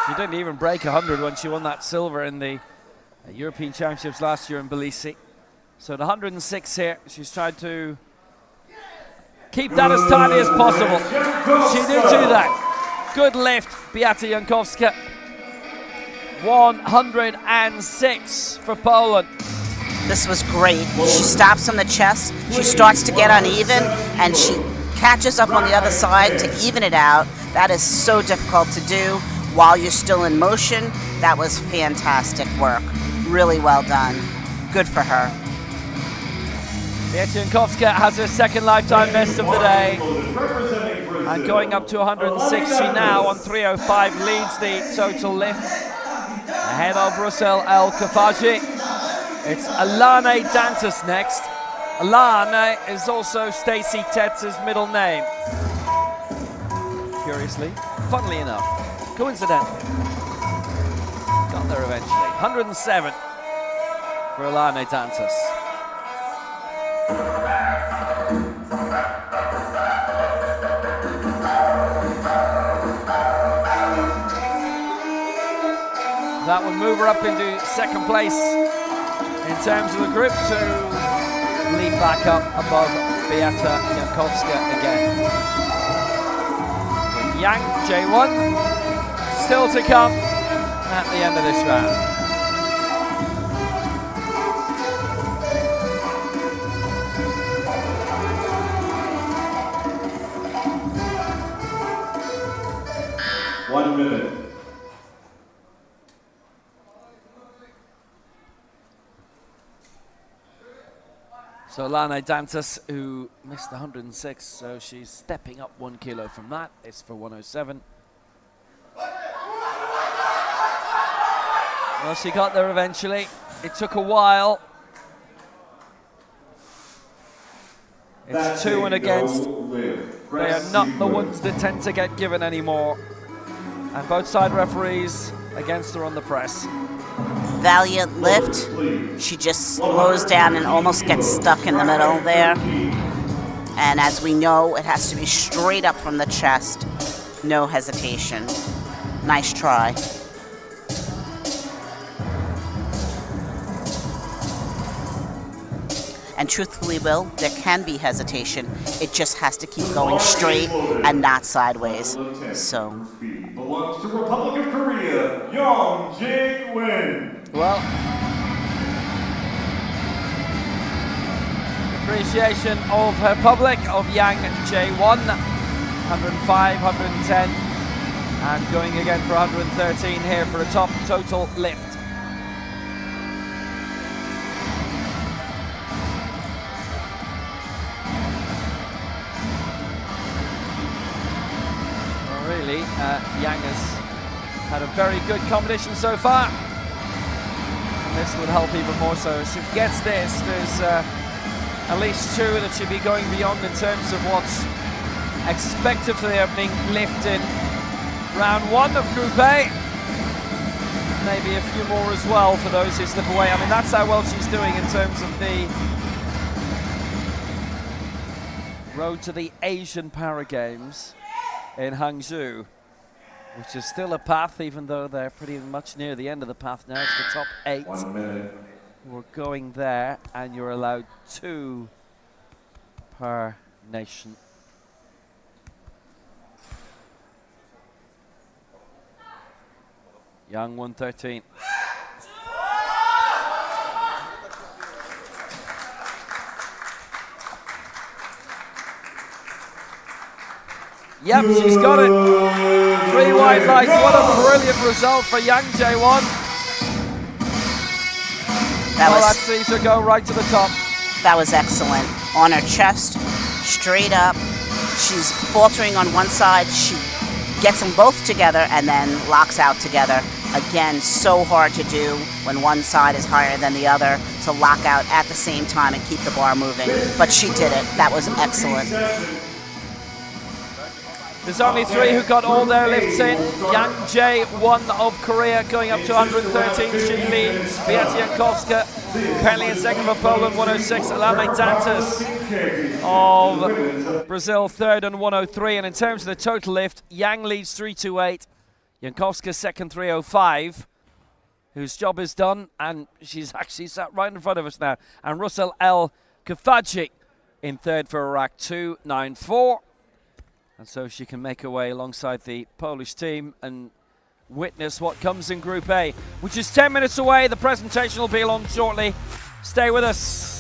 She didn't even break 100 when she won that silver in the European Championships last year in Tbilisi. So at 106 here, she's tried to keep that as tidy as possible. She did do that. Good lift, Beata Jankowska. 106 for Poland. This was great. She stops on the chest, she starts to get uneven, and she catches up on the other side to even it out. That is so difficult to do while you're still in motion. That was fantastic work. Really well done. Good for her. Beata Jankowska has her second lifetime best of the day. And going up to 106, she now on 305 leads the total lift. Ahead of Russell El Kavaji. It's Alane Dantas next. Alane is also Stacey Tetz's middle name. Curiously, funnily enough, coincidentally. Got there eventually. 107 for Alane Dantas. That will move her up into second place in terms of the group to lead back up above Beata Jankowska again. With Yang J1 still to come at the end of this round. One minute. So Alane Dantas, who missed 106, so she's stepping up 1 kilo from that. It's for 107. Well, she got there eventually. It took a while. It's 2 and against. They are not the ones that tend to get given anymore. And both side referees against her on the press. Valiant lift. She just slows down and almost gets stuck in the middle there. And as we know, it has to be straight up from the chest. No hesitation. Nice try. And truthfully, Will, there can be hesitation. It just has to keep going straight and not sideways. So. Belongs to Republic of Korea, Yang Jae-win. Well, appreciation of her public, of Yang Jae-won. 105, 110, and going again for 113 here for a top total lift. Well, really, Yang has had a very good competition so far. And this would help even more so. If she gets this, there's at least two that she'll be going beyond in terms of what's expected for the opening lift in round one of Group A. Maybe a few more as well for those who slip away. I mean, that's how well she's doing in terms of the road to the Asian Para Games in Hangzhou, which is still a path, even though they're pretty much near the end of the path now. It's the top 8. 1 minute. We're going there, and you're allowed 2 per nation. Young 113. Yep, she's got it. 3 wide lights. What a brilliant result for Yang Jae-won. That sees her go right to the top. That was excellent. On her chest, straight up. She's faltering on one side. She gets them both together and then locks out together. Again, so hard to do when one side is higher than the other, to lock out at the same time and keep the bar moving. But she did it. That was excellent. There's only 3 who got all their lifts in. Yang Jae-won of Korea going up to 113. She leads. Beata Jankowska currently in second for Poland, 106. Alana Dantas of Brazil third on 103. And in terms of the total lift, Yang leads 328. Jankowska second, 305. Whose job is done, and she's actually sat right in front of us now. And Russell El Kafaji in third for Iraq, 294. And so she can make her way alongside the Polish team and witness what comes in Group A, which is 10 minutes away. The presentation will be on shortly. Stay with us.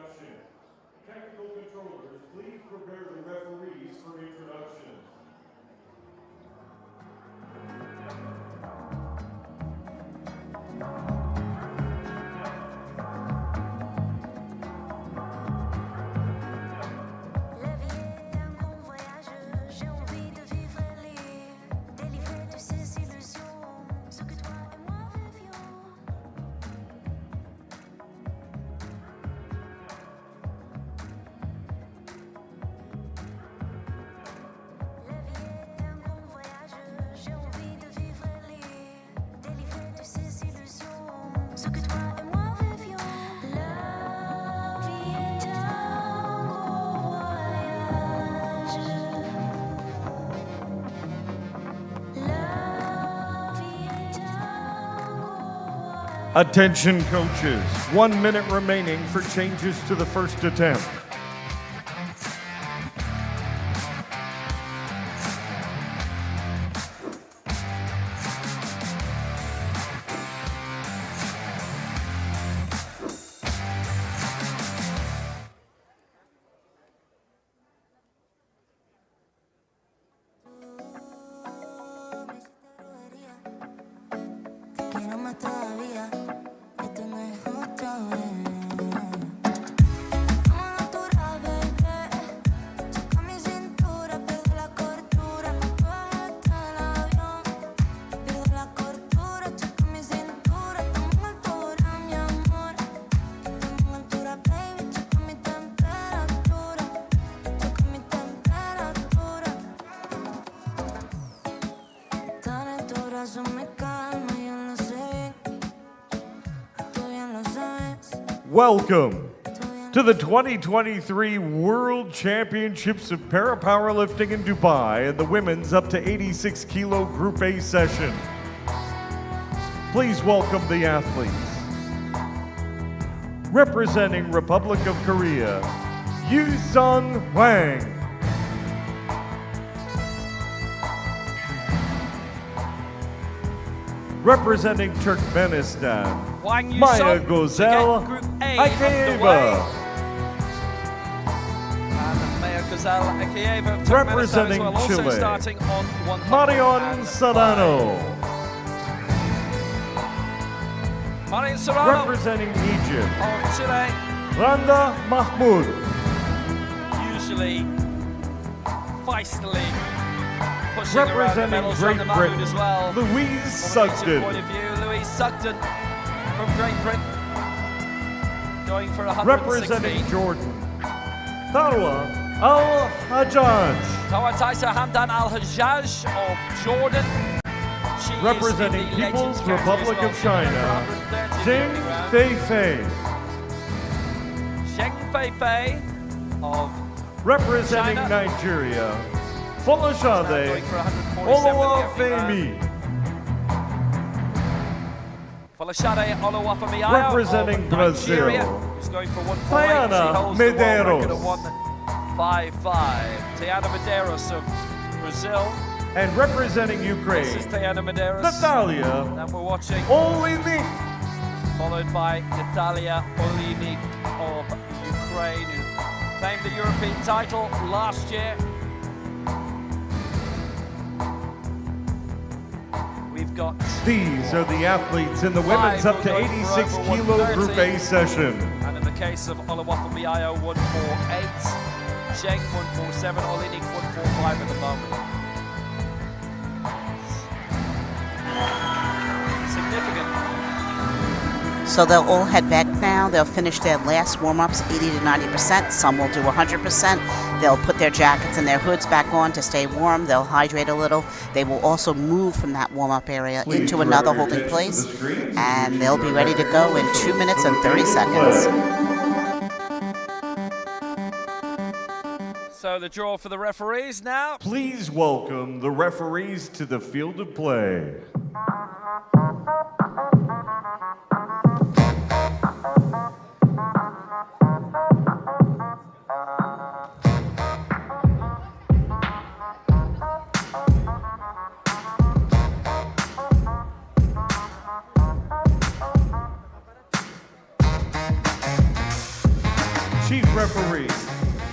introduction. Technical controllers, please prepare the referees for introductions. Attention coaches, 1 minute remaining for changes to the first attempt. Quiero más todavía, esto no es justo, Vamos natural, baby. Toca mi cintura, pierdo la cordura. No te bajaste del avión, pierdo la cordura. Toca mi cintura, estamos en altura, mi amor. Estamos en altura, baby. Toca mi temperatura, toca mi temperatura. Estar en tu brazo me calma. Welcome to the 2023 World Championships of Powerlifting in Dubai and the women's up to 86 kilo Group A session. Please welcome the athletes. Representing Republic of Korea, Yu-Sung Hwang. Representing Turkmenistan, Maya Gozel Akayeva. And Maya Gozel Akayeva of Representing Turkmenistan as well, Chile, also starting on 100 Marion and Serrano. Marion Serrano Representing Egypt, of Chile, Randa Mahmoud. usually feistily pushing around the Representing medals. Great Randa Mahmoud Britain, as well. Louise From an Egypt Sugden. point of view, Louise Sugden from Great Britain, going for 116. Representing Jordan, Tarwa Al-Hajjaj. Tawataisa Hamdan Al-Hajjaj of Jordan. She Representing is in the People's legends category Republic as well. of She's going for China, 130 Zheng in the round. Feifei. Zheng Feifei of Representing China. Nigeria, now Folashade going for 147 Olawafemi. Folashade Olawafemi Representing of Brazil, Nigeria, who's going for 148. Tayana She holds the world record of Medeiros. 155. Tayana Medeiros of Brazil. And representing This is Ukraine, Tayana Medeiros. Natalia And we're watching, Olinik. followed by Natalia Olinik of Ukraine, who claimed the European title last year. We've got These are the athletes in the women's up to 86 kilo Group A session. and in the case of Olawafemi 148, Zheng 147, Olinik 145 at the moment. Significant. So they'll all head back now. They'll finish their last warm-ups 80 to 90%. Some will do 100%. They'll put their jackets and their hoods back on to stay warm. They'll hydrate a little. They will also move from that warm-up area into another holding place. And they'll be ready to go in 2 minutes and 30 seconds. So the draw for the referees now. Please welcome the referees to the field of play. Chief referee,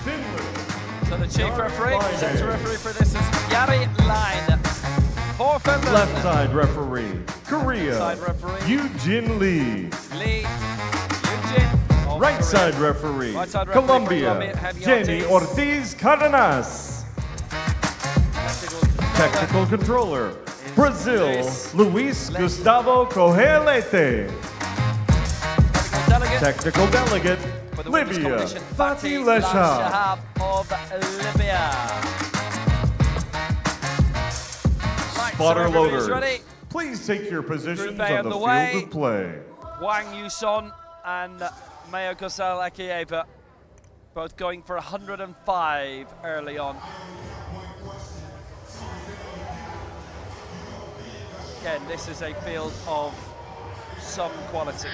Finland. So the chief referee, center referee for this is Jari Line. For Finland. Left side referee, Korea, Side referee. Eugene Lee. Lee Eugene. of Right Korea. side referee, Right side referee for Colombia, Colombia, Jaime Jenny Ortiz Cardenas. Technical controller, Brazil, Luis Gustavo Coelete. Technical delegate, For the women's Libya, competition, Fatih Fatih Leshab. Leshab of Libya. Right, Spotter so everybody's loaders, ready. please take your positions Group A on the underway. field of play. Wang Yuson and Maya Gosal Akieva both going for 105 early on. Again, this is a field of some quality.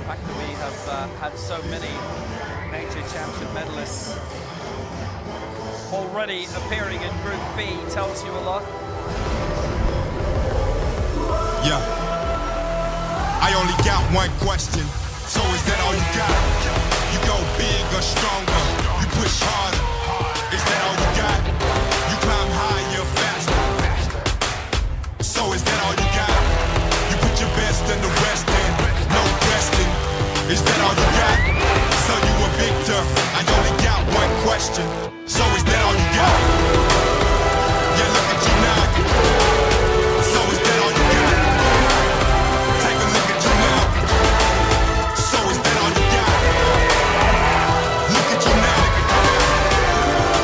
The fact that we have had so many major championship medalists already appearing in Group B tells you a lot. Yeah. I only got one question. So is that all you got? You go big or stronger. You push harder. Is that all you got? You climb higher, faster. So is that all you got? You put your best in the West End. No question. Is that all you got? So you a victor. I only got one question. So is that all you got? Yeah, look at you now. So is that all you got? Take a look at you now. So is that all you got? Look at you now.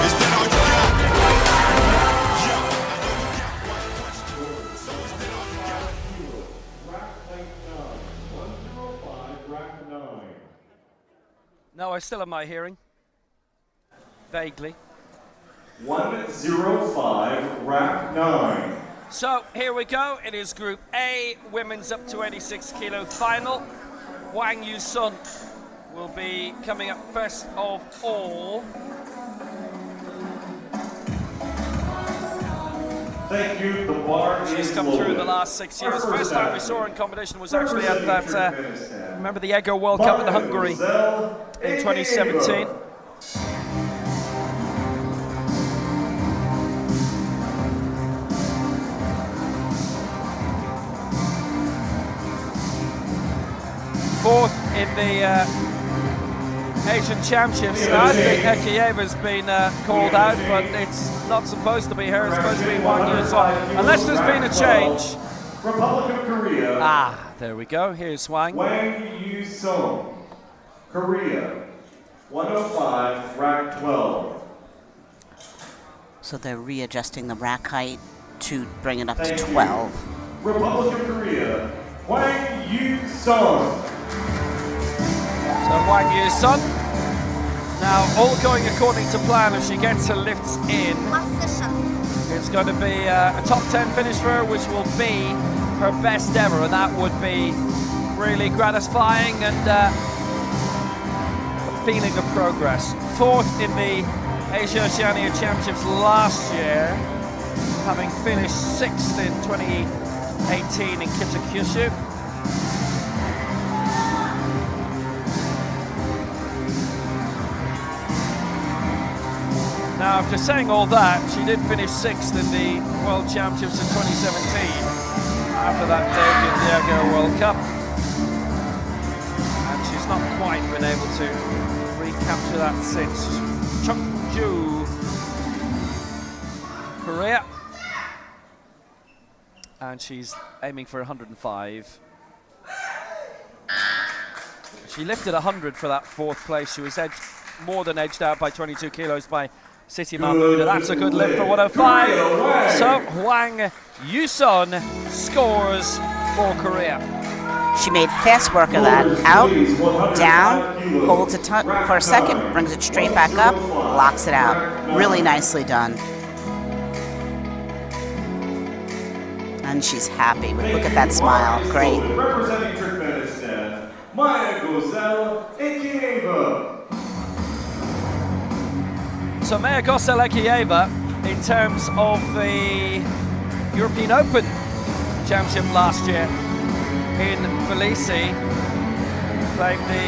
Is that all you got? Yeah, I only got one question. So is that all you got? No, I still have my hearing. Vaguely. 105, rack 9. So here we go. It is Group A, women's up to 86 kilo final. Wang Yusun will be coming up first of all. Thank you, the bar She's is come loaded. through the last 6 years. Our First time we saw her in competition was actually at that, remember the Ego World Cup in Hungary in 2017. Fourth in the Asian Championships. I think Ekieva's been called out, but it's not supposed to be her. It's supposed to be Wang Yusun. Unless there's been a change. Republic of Korea. Ah, there we go. Here's Wang. Wang Yusun, Korea, 105, rack 12. So they're readjusting the rack height to bring it up to Thank you. 12. Republic of Korea, Wang Yusun. So Wang Yusun. Now, all going according to plan. If she gets her lifts in, it's going to be a top 10 finish for her, which will be her best ever, and that would be really gratifying and a feeling of progress. Fourth in the Asia Oceania Championships last year, having finished sixth in 2018 in Kitakyushu. Now, after saying all that, she did finish sixth in the World Championships in 2017 after that debut in the Ego World Cup. And she's not quite been able to recapture that since. Cheongju, Korea. And she's aiming for 105. She lifted 100 for that fourth place. She was more than edged out by 22 kilos by City Mahmuda. That's a good lift for 105. So Wang Yusun scores for Korea. She made fast work of that. Out, down, holds it for a second, brings it straight back up, locks it out. Really nicely done. And she's happy. Look at that smile. Great. Representing Turkmenistan, Maya Gosal Ekieva. So Maya Gosal Ekieva, in terms of the European Open Championship last year in Tbilisi. Claimed the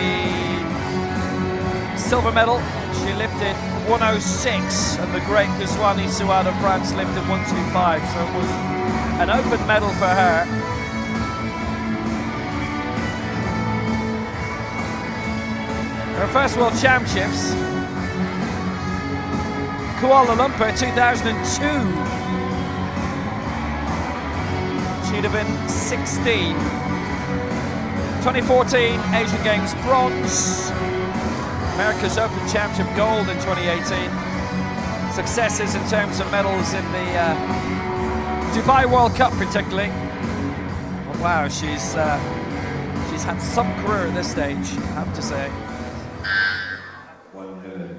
silver medal. She lifted 106, and the great Ghazouani Souad of France lifted 125, so it was an open medal for her. Her first World Championships, Kuala Lumpur 2002. She'd have been 16. 2014 Asian Games bronze. America's Open Championship gold in 2018. Successes in terms of medals in the Dubai World Cup particularly. Oh, wow, she's had some career at this stage, I have to say. 1 minute.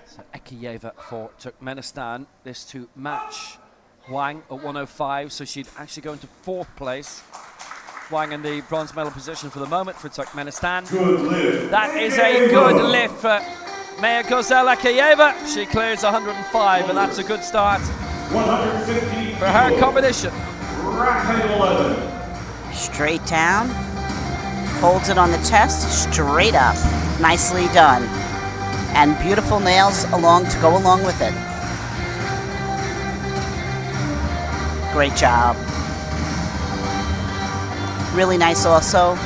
So Ekeyeva for Turkmenistan. This to match Wang at 105, so she'd actually go into 4th place. Wang in the bronze medal position for the moment for Turkmenistan. Good lift. That is a good lift for Maya Gozel Ekeyeva. She clears 105, and that's a good start 150 for her competition. Rack 11. Straight down, holds it on the chest, straight up. Nicely done. And beautiful nails to go along with it. Great job. Really nice also.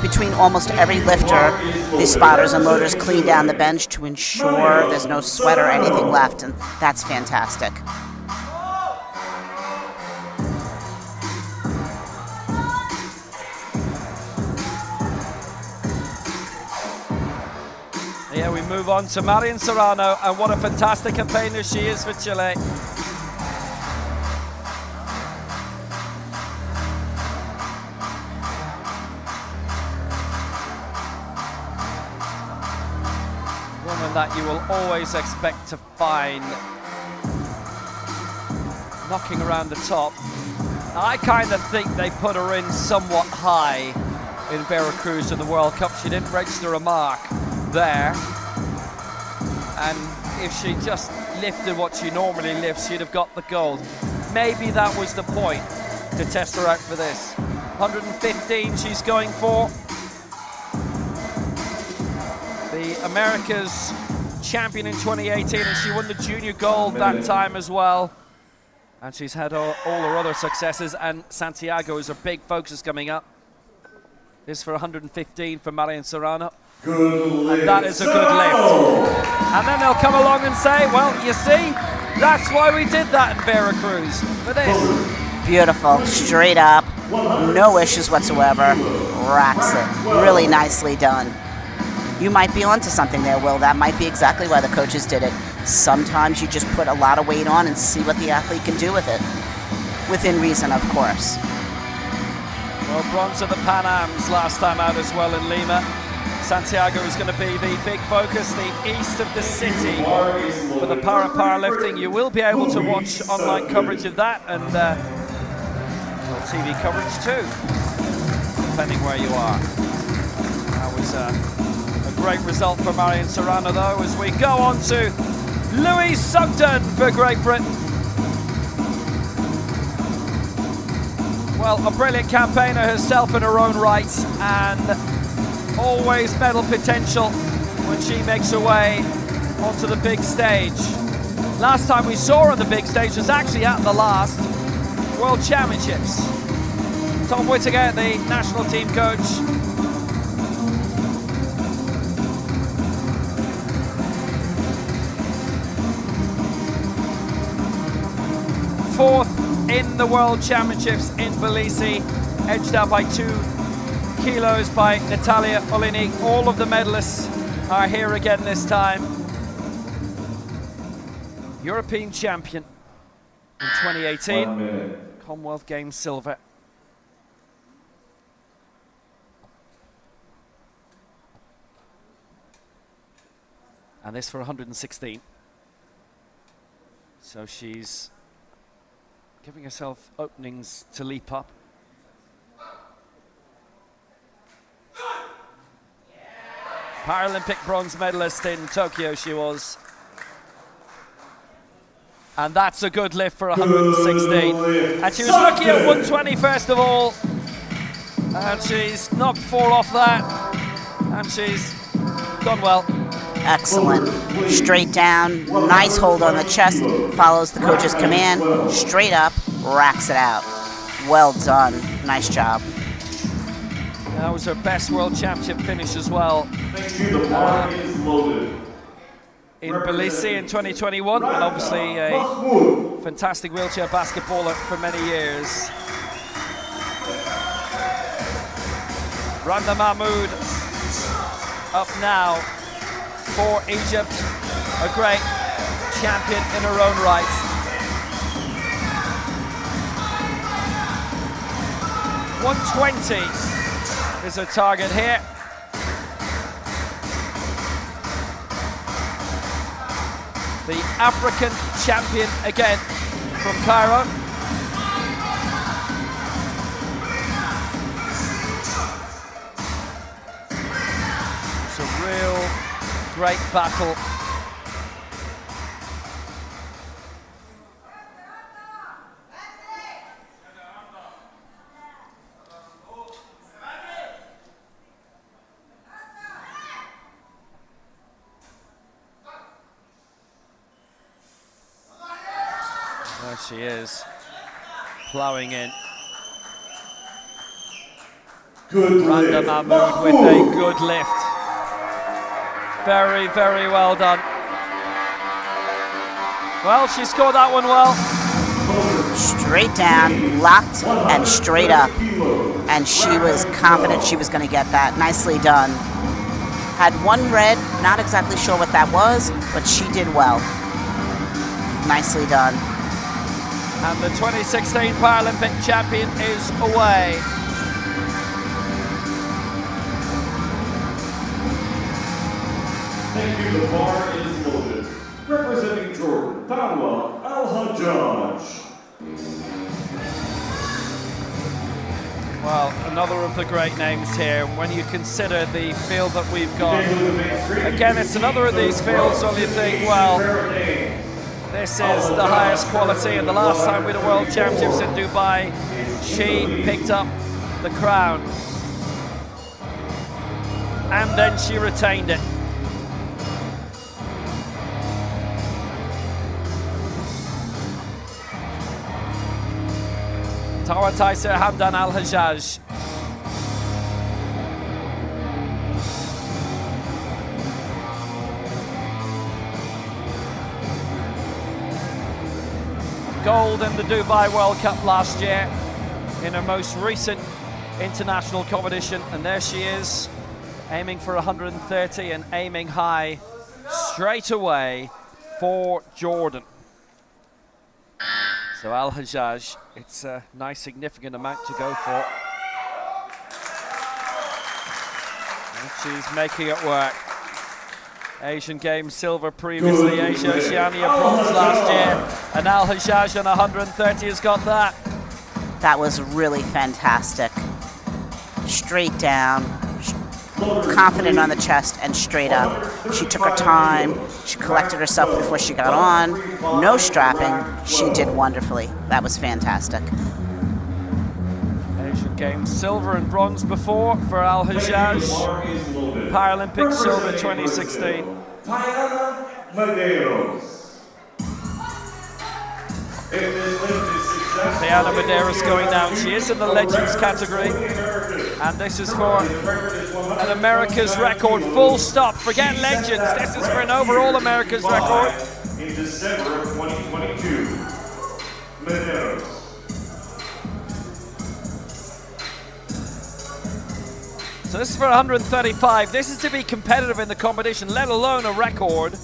Between almost every lifter, the spotters and loaders clean down the bench to ensure there's no sweat or anything left, and that's fantastic. Yeah, we move on to Marian Serrano, and what a fantastic campaigner she is for Chile. Woman that you will always expect to find knocking around the top. I kind of think they put her in somewhat high in Veracruz in the World Cup. She didn't register a mark there, and if she just lifted what she normally lifts, she'd have got the gold. Maybe that was the point, to test her out for this. 115 she's going for. The America's champion in 2018, and she won the junior gold that time as well. And she's had all her other successes, and Santiago is her big focus coming up. This for 115 for Marian Serrano. Good lift. And that is a good lift. And then they'll come along and say, well, you see, that's why we did that in Veracruz, for this. Beautiful, straight up, no issues whatsoever. Racks it, really nicely done. You might be onto something there, Will. That might be exactly why the coaches did it. Sometimes you just put a lot of weight on and see what the athlete can do with it. Within reason, of course. Well, bronze at the Pan Ams last time out as well in Lima. Santiago is going to be the big focus, the east of the city for the Paralifting. You will be able to watch online coverage of that, and TV coverage too, depending where you are. That was a great result for Marian Serrano, though, as we go on to Louise Sugden for Great Britain. Well, a brilliant campaigner herself in her own right, and always medal potential when she makes her way onto the big stage. Last time we saw her on the big stage was actually at the last World Championships. Tom Whittaker, the national team coach. Fourth in the World Championships in Tbilisi, edged out by 2 kilos by Natalia Olinik. All of the medalists are here again this time. European champion in 2018, 1 minute. Commonwealth Games silver. And this for 116. So she's giving herself openings to leap up. Paralympic bronze medalist in Tokyo she was. And that's a good lift for 116. And she was looking at 120 first of all. And she's knocked 4 off that. And she's done well. Excellent. Straight down, nice hold on the chest, follows the coach's command, straight up, racks it out. Well done. Nice job. That was her best world championship finish as well. In Tbilisi in 2021, and obviously a fantastic wheelchair basketballer for many years. Randa Mahmoud up now for Egypt, a great champion in her own right. .120 is her target here. The African champion again from Cairo. It's a real great battle. There she is, ploughing in. Randa Mahmoud with a good lift. Very, very well done. Well, she scored that one well. Straight down, locked, and straight up. And she was confident she was going to get that. Nicely done. Had one red, not exactly sure what that was, but she did well. Nicely done. And the 2016 Paralympic champion is away. Thank you. The bar is loaded. Representing Jordan, Tanwa Al-Hajjaj. Well, another of the great names here. When you consider the field that we've got, again, it's another of these fields where you think, well, this is the highest quality, and the last time we had a World Championships in Dubai, she picked up the crown. And then she retained it. Tawa Taisa Hamdan Al-Hajjaj. Gold in the Dubai World Cup last year in her most recent international competition, and there she is, aiming for 130 and aiming high straight away for Jordan. So Al-Hajjaj, it's a nice significant amount to go for. And she's making it work. Asian Games silver previously, Asia Oceania bronze last year, and Al-Hajjaj on 130 has got that. That was really fantastic. Straight down, confident on the chest and straight up. She took her time, she collected herself before she got on, no strapping, she did wonderfully. That was fantastic. Asian Games silver and bronze before for Al-Hajjaj. Paralympic silver 2016. Diana Medeiros going down. She is in the Legends category. And this is for an America's record, full stop. Forget Legends, this is for an overall America's record. In December of 2022, Medeiros. So this is for 135. This is to be competitive in the competition, let alone a record.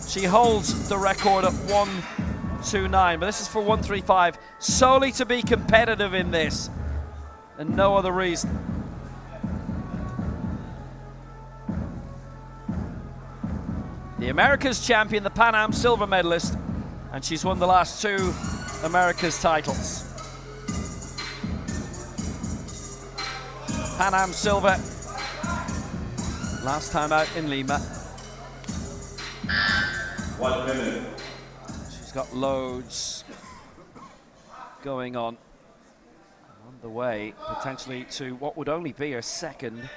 She holds the record at 129, but this is for 135, solely to be competitive in this, and no other reason. The America's champion, the Pan Am silver medalist, and she's won the last 2 America's titles. Pan Am silver last time out in Lima. 1 minute. She's got loads going on the way, potentially to what would only be her second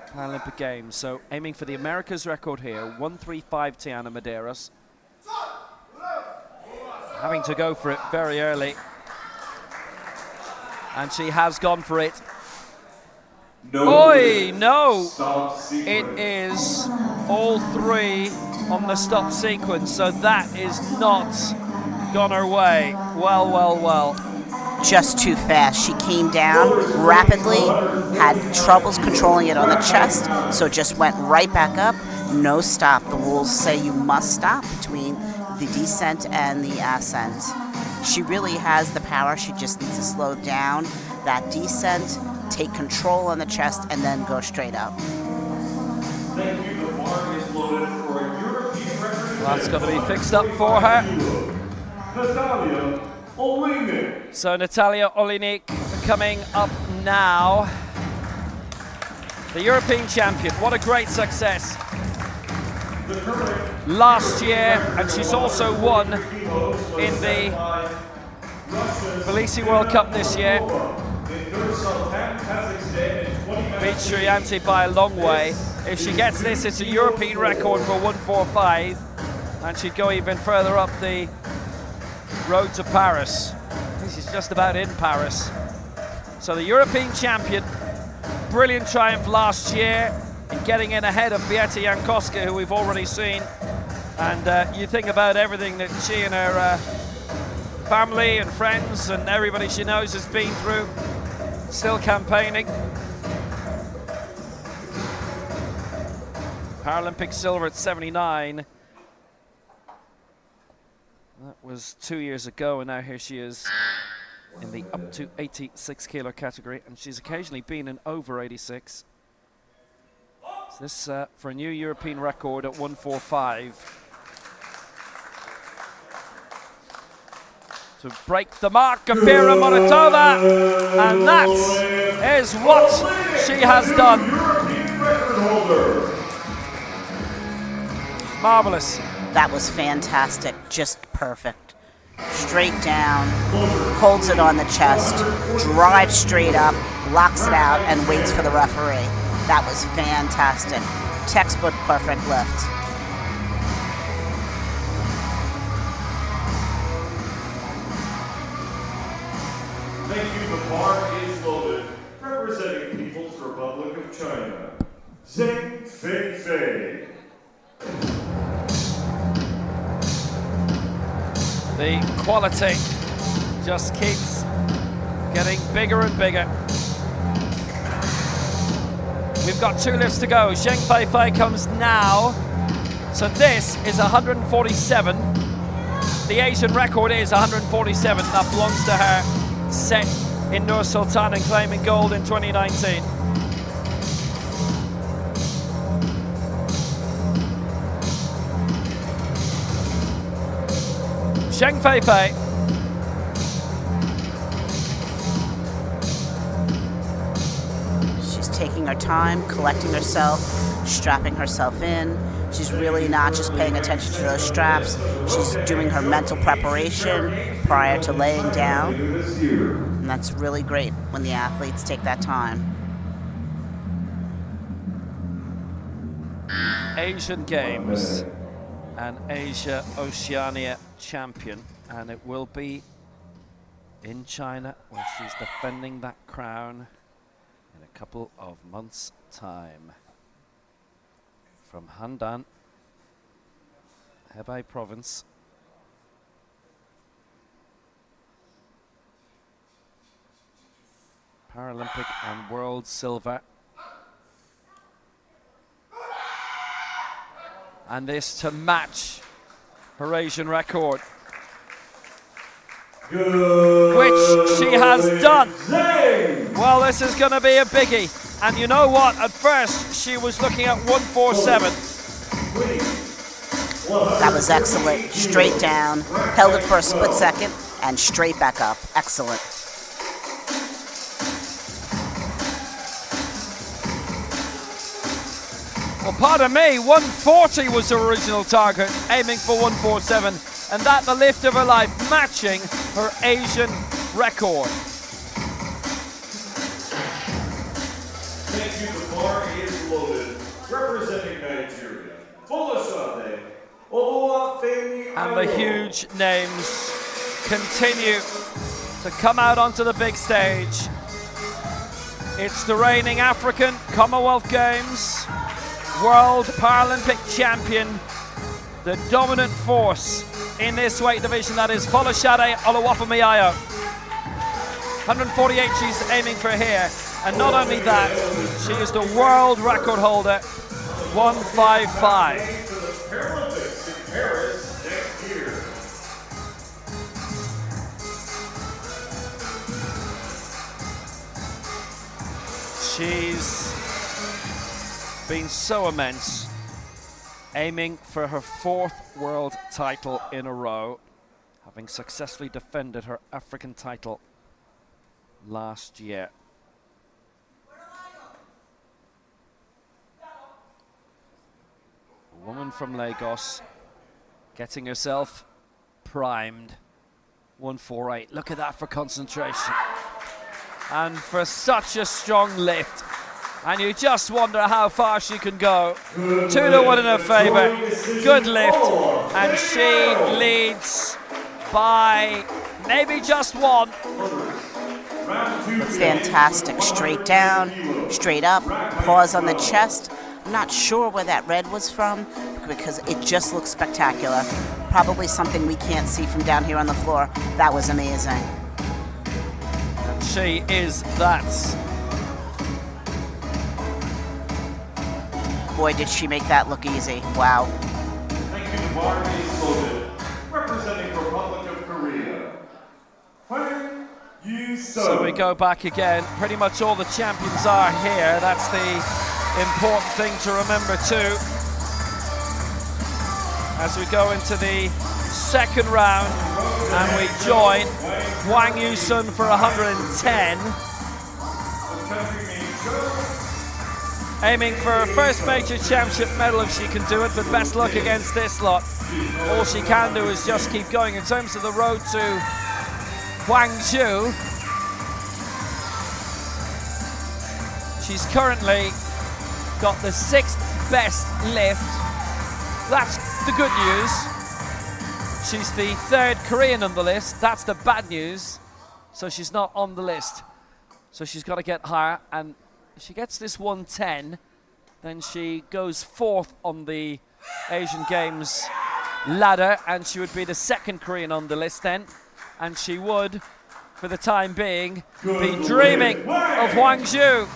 Paralympic Games. So aiming for the Americas record here, 1:35 Tiana Medeiros. Having to go for it very early. And she has gone for it. No. Oi, no! Stop sequence. It is all three on the stop sequence, so that is not gone her way. Well, well, well. Just too fast. She came down rapidly, had troubles controlling it on the chest, so it just went right back up. No stop. The rules say you must stop between the descent and the ascent. She really has the power. She just needs to slow down that descent, take control on the chest, and then go straight up. Thank you. The bar is loaded for a European record. That's going to be fixed up for her. Natalia Olinik. So Natalia Olinik coming up now. The European champion. What a great success last year, and she's also won in the Tbilisi World Cup this year. Beat Shriyanti by a long way. If she gets this, it's a European record for 1:45, and she'd go even further up the road to Paris. I think she's just about in Paris. So the European champion, brilliant triumph last year in getting in ahead of Beata Jankowska, who we've already seen. And you think about everything that she and her family and friends and everybody she knows has been through, still campaigning. Paralympic silver at 79. That was 2 years ago, and now here she is in the up to 86 kilo category, and she's occasionally been in over 86. So this for a new European record at 1:45. To break the mark of Vera Moritova, and that is what she has done. Marvelous. That was fantastic, just perfect. Straight down, holds it on the chest, drives straight up, locks it out, and waits for the referee. That was fantastic. Textbook perfect lift. Thank you. The bar is loaded. Representing People's Republic of China, Zheng Feifei. The quality just keeps getting bigger and bigger. We've got 2 lifts to go. Zheng Feifei comes now. So this is 147. The Asian record is 147. That belongs to her, set in Nur Sultan and claiming gold in 2019. Zheng Feifei. She's taking her time, collecting herself, strapping herself in. She's really not just paying attention to those straps. She's doing her mental preparation prior to laying down. And that's really great when the athletes take that time. Asian Games and Asia Oceania champion, and it will be in China where she's defending that crown in a couple of months' time. From Handan, Hebei province. Paralympic and world silver. And this to match her Asian record, which she has done. Well, this is going to be a biggie. And you know what? At first, she was looking at 147. That was excellent. Straight down, held it for a split second, and straight back up. Excellent. Well, pardon me, 140 was her original target, aiming for 147, and that the lift of her life, matching her Asian record. Thank you, the bar is loaded. Representing Nigeria, Folasade Oluwafemi And the huge names continue to come out onto the big stage. It's the reigning African Commonwealth Games World Paralympic champion, the dominant force in this weight division, that is Folasade Oluwafemi. 148 she's aiming for here, and not only that, she is the world record holder, 155. Paralympics in Paris next year. She's been so immense, aiming for her 4th world title in a row, having successfully defended her African title last year. A woman from Lagos getting herself primed. 148. Look at that for concentration. And for such a strong lift. And you just wonder how far she can go. 2-1 in her favour. Good lift. And she leads by maybe just one. Fantastic. Straight down, straight up, pause on the chest. I'm not sure where that red was from because it just looks spectacular. Probably something we can't see from down here on the floor. That was amazing. And she is that. Boy, did she make that look easy. Wow. Thank you, the bar is loaded. Representing Republic of Korea, Hwang Yu-sung. So we go back again. Pretty much all the champions are here. That's the important thing to remember too. As we go into the second round, and we join Hwang Yu-sung for 110. Aiming for her first major championship medal if she can do it, but best luck against this lot. All she can do is just keep going. In terms of the road to Guangzhou, she's currently got the 6th best lift. That's the good news. She's the 3rd Korean on the list. That's the bad news. So she's not on the list. So she's got to get higher, and if she gets this 110, then she goes 4th on the Asian Games ladder, and she would be the 2nd Korean on the list then, and she would, for the time being, be dreaming of Guangzhou.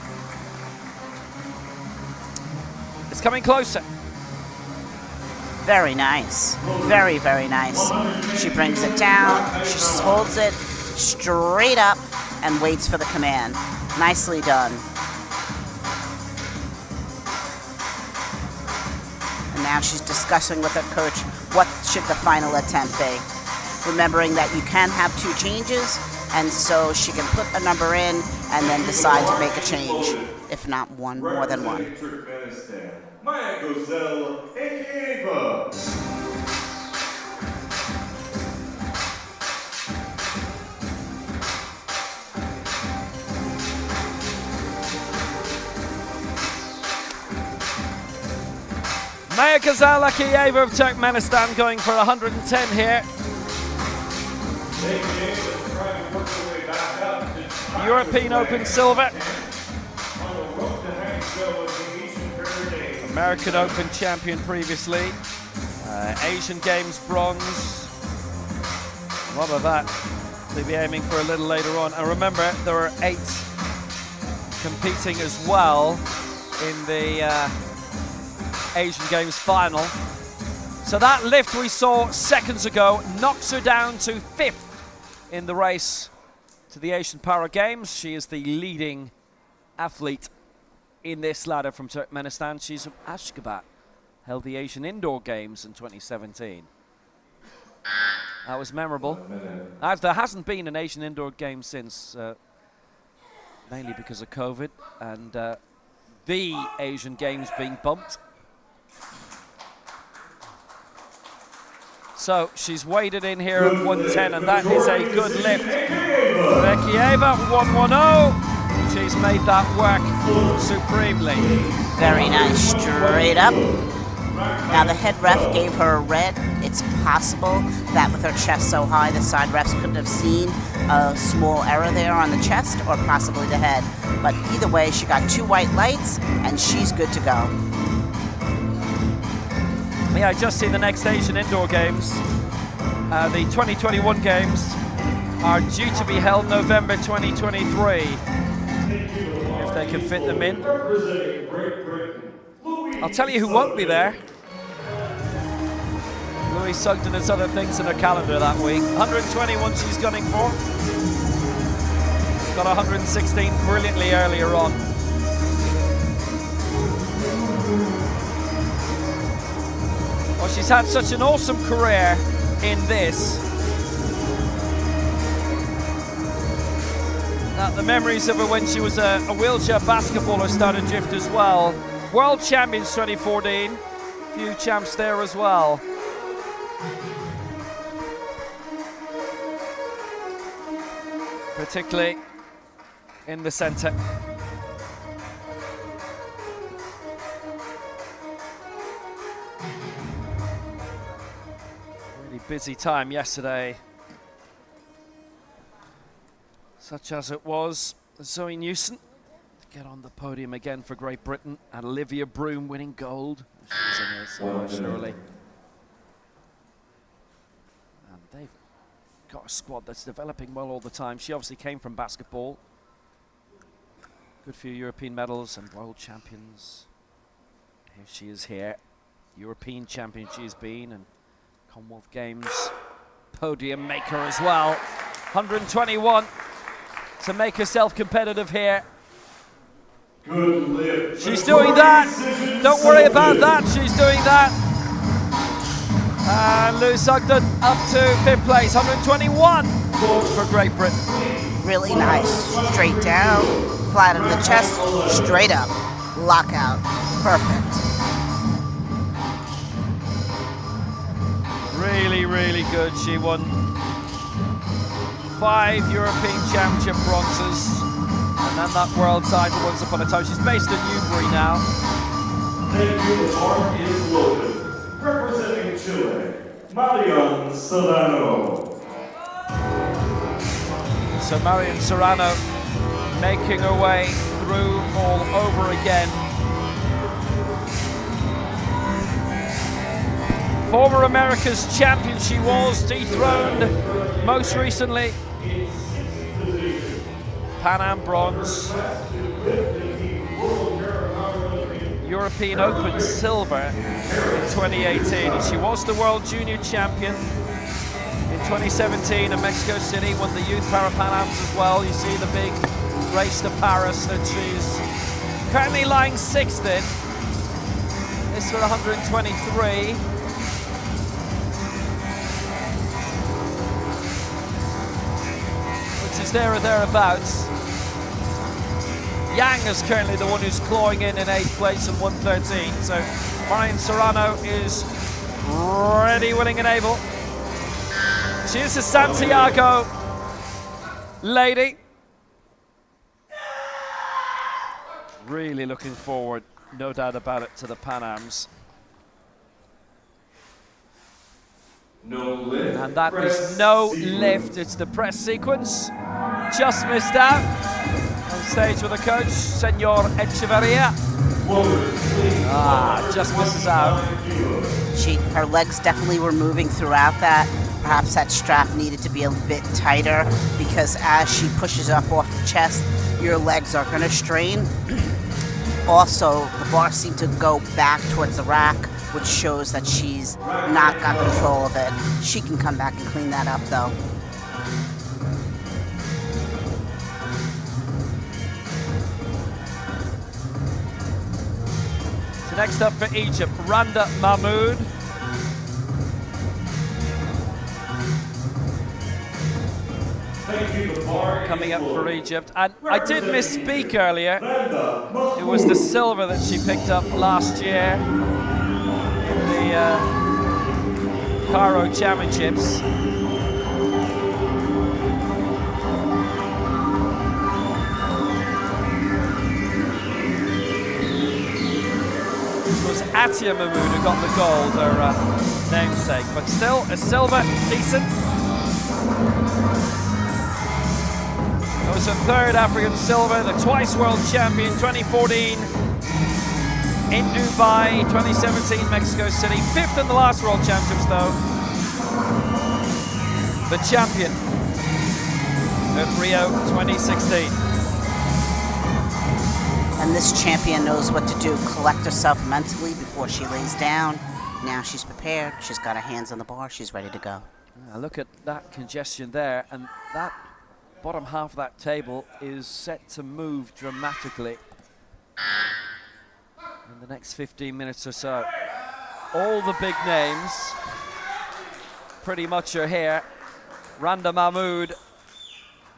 It's coming closer. Very nice. Very, very nice. She brings it down, she holds it straight up, and waits for the command. Nicely done. And now she's discussing with her coach what should the final attempt be. Remembering that you can have 2 changes, and so she can put a number in and then decide to make a change, if not one, more than one. Turkmenistan, Maya Gozell Ekeva. Maya Gazalakiyeva of Turkmenistan going for 110 here. European Open silver. American Open champion previously. Asian Games bronze. What about that? They'll be aiming for a little later on. And remember, there are 8 competing as well in the Asian Games final. So that lift we saw seconds ago knocks her down to 5th in the race to the Asian Para Games. She is the leading athlete in this ladder from Turkmenistan. She's from Ashgabat, held the Asian Indoor Games in 2017. That was memorable. As there hasn't been an Asian Indoor Games since, mainly because of COVID and the Asian Games being bumped. So she's weighted in here at 110, and that is a good lift. Bekieva, 110. She's made that work supremely. Very nice, straight up. Now the head ref gave her a red. It's possible that with her chest so high, the side refs couldn't have seen a small error there on the chest or possibly the head. But either way, she got 2 white lights and she's good to go. Yeah, I just seen the next Asian Indoor Games. The 2021 Games are due to be held November 2023. If they can fit them in. I'll tell you who won't be there. Louise Sugden has other things in her calendar that week. 121 she's gunning for. Got 116 brilliantly earlier on. Well, she's had such an awesome career in this. Now, the memories of her when she was a wheelchair basketballer start to drift as well. World Champions 2014, few champs there as well. Particularly in the centre. Really busy time yesterday. Such as it was. Zoe Newson to get on the podium again for Great Britain, and Olivia Broom winning gold. She's in here somewhere, surely. And they've got a squad that's developing well all the time. She obviously came from basketball. Good few European medals and world champions. Here she is here. European champion she's been, and Commonwealth Games podium maker as well. 121 to make herself competitive here. Good lift. She's doing that. Don't worry about that. She's doing that. And Louise Sugden up to 5th place. 121 for Great Britain. Really nice. Straight down, flat on the chest, straight up. Lockout. Perfect. Really, really good. She won 5 European Championship bronzes. And then that world title once upon a time. She's based in Newbury now. Thank you. The mark is loaded. Representing Chile, Marian Serrano. So Marian Serrano making her way through all over again. Former America's champion she was, dethroned most recently. Pan Am bronze. European Open silver in 2018. She was the World Junior Champion in 2017 in Mexico City, won the Youth Para Pan Ams as well. You see the big race to Paris that she's currently lying 6th in. This for 123. Which is there or thereabouts. Yang is currently the one who's clawing in 8th place at 113. So Marian Serrano is ready, willing and able. She is a Santiago lady. Really looking forward, no doubt about it, to the Pan Ams. No lift. And that is no lift. It's the press sequence. Just missed out. On stage with the coach, Senor Echeverria. Just misses out. Her legs definitely were moving throughout that. Perhaps that strap needed to be a bit tighter, because as she pushes up off the chest, your legs are going to strain. Also, the bar seemed to go back towards the rack, which shows that she's not got control of it. She can come back and clean that up, though. Next up for Egypt, Randa Mahmoud. Coming up for Egypt. And I did misspeak earlier. It was the silver that she picked up last year the Cairo Championships. It was Atia Mahmood who got the gold, her namesake, but still a silver, decent. It was her third African silver, the twice world champion, 2014 in Dubai, 2017 Mexico City, fifth in the last World Championships though. The champion at Rio 2016. And this champion knows what to do, collect herself mentally before she lays down. Now she's prepared, she's got her hands on the bar, she's ready to go. Look at that congestion there, and that bottom half of that table is set to move dramatically in the next 15 minutes or so. All the big names pretty much are here. Randa Mahmood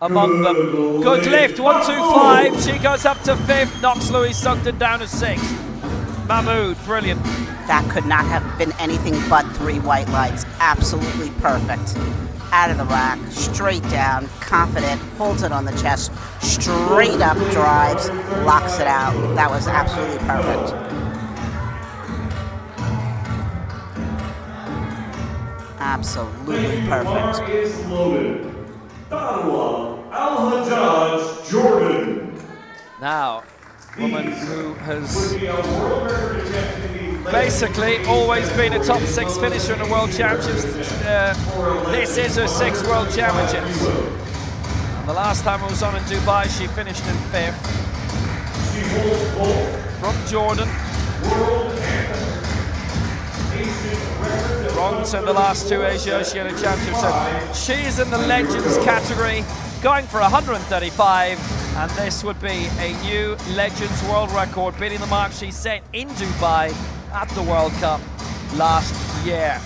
among them. Good lift, 1-2-5. She goes up to fifth, knocks Louise Sugden down to sixth. Mahmood, brilliant. That could not have been anything but 3 white lights. Absolutely perfect. Out of the rack, straight down, confident, holds it on the chest, straight up drives, locks it out. That was absolutely perfect. Absolutely perfect. Is loaded. Danwa Al-Hajjaj Jordan. Now, woman who has basically always been a top 6 finisher in the World Championships. This is her 6th World Championships. And the last time I was on in Dubai, she finished in 5th. From Jordan. Bronze in the last 2 Asia Oceania Championships. So she's in the Legends category, going for 135. And this would be a new Legends world record, beating the mark she set in Dubai at the World Cup last year.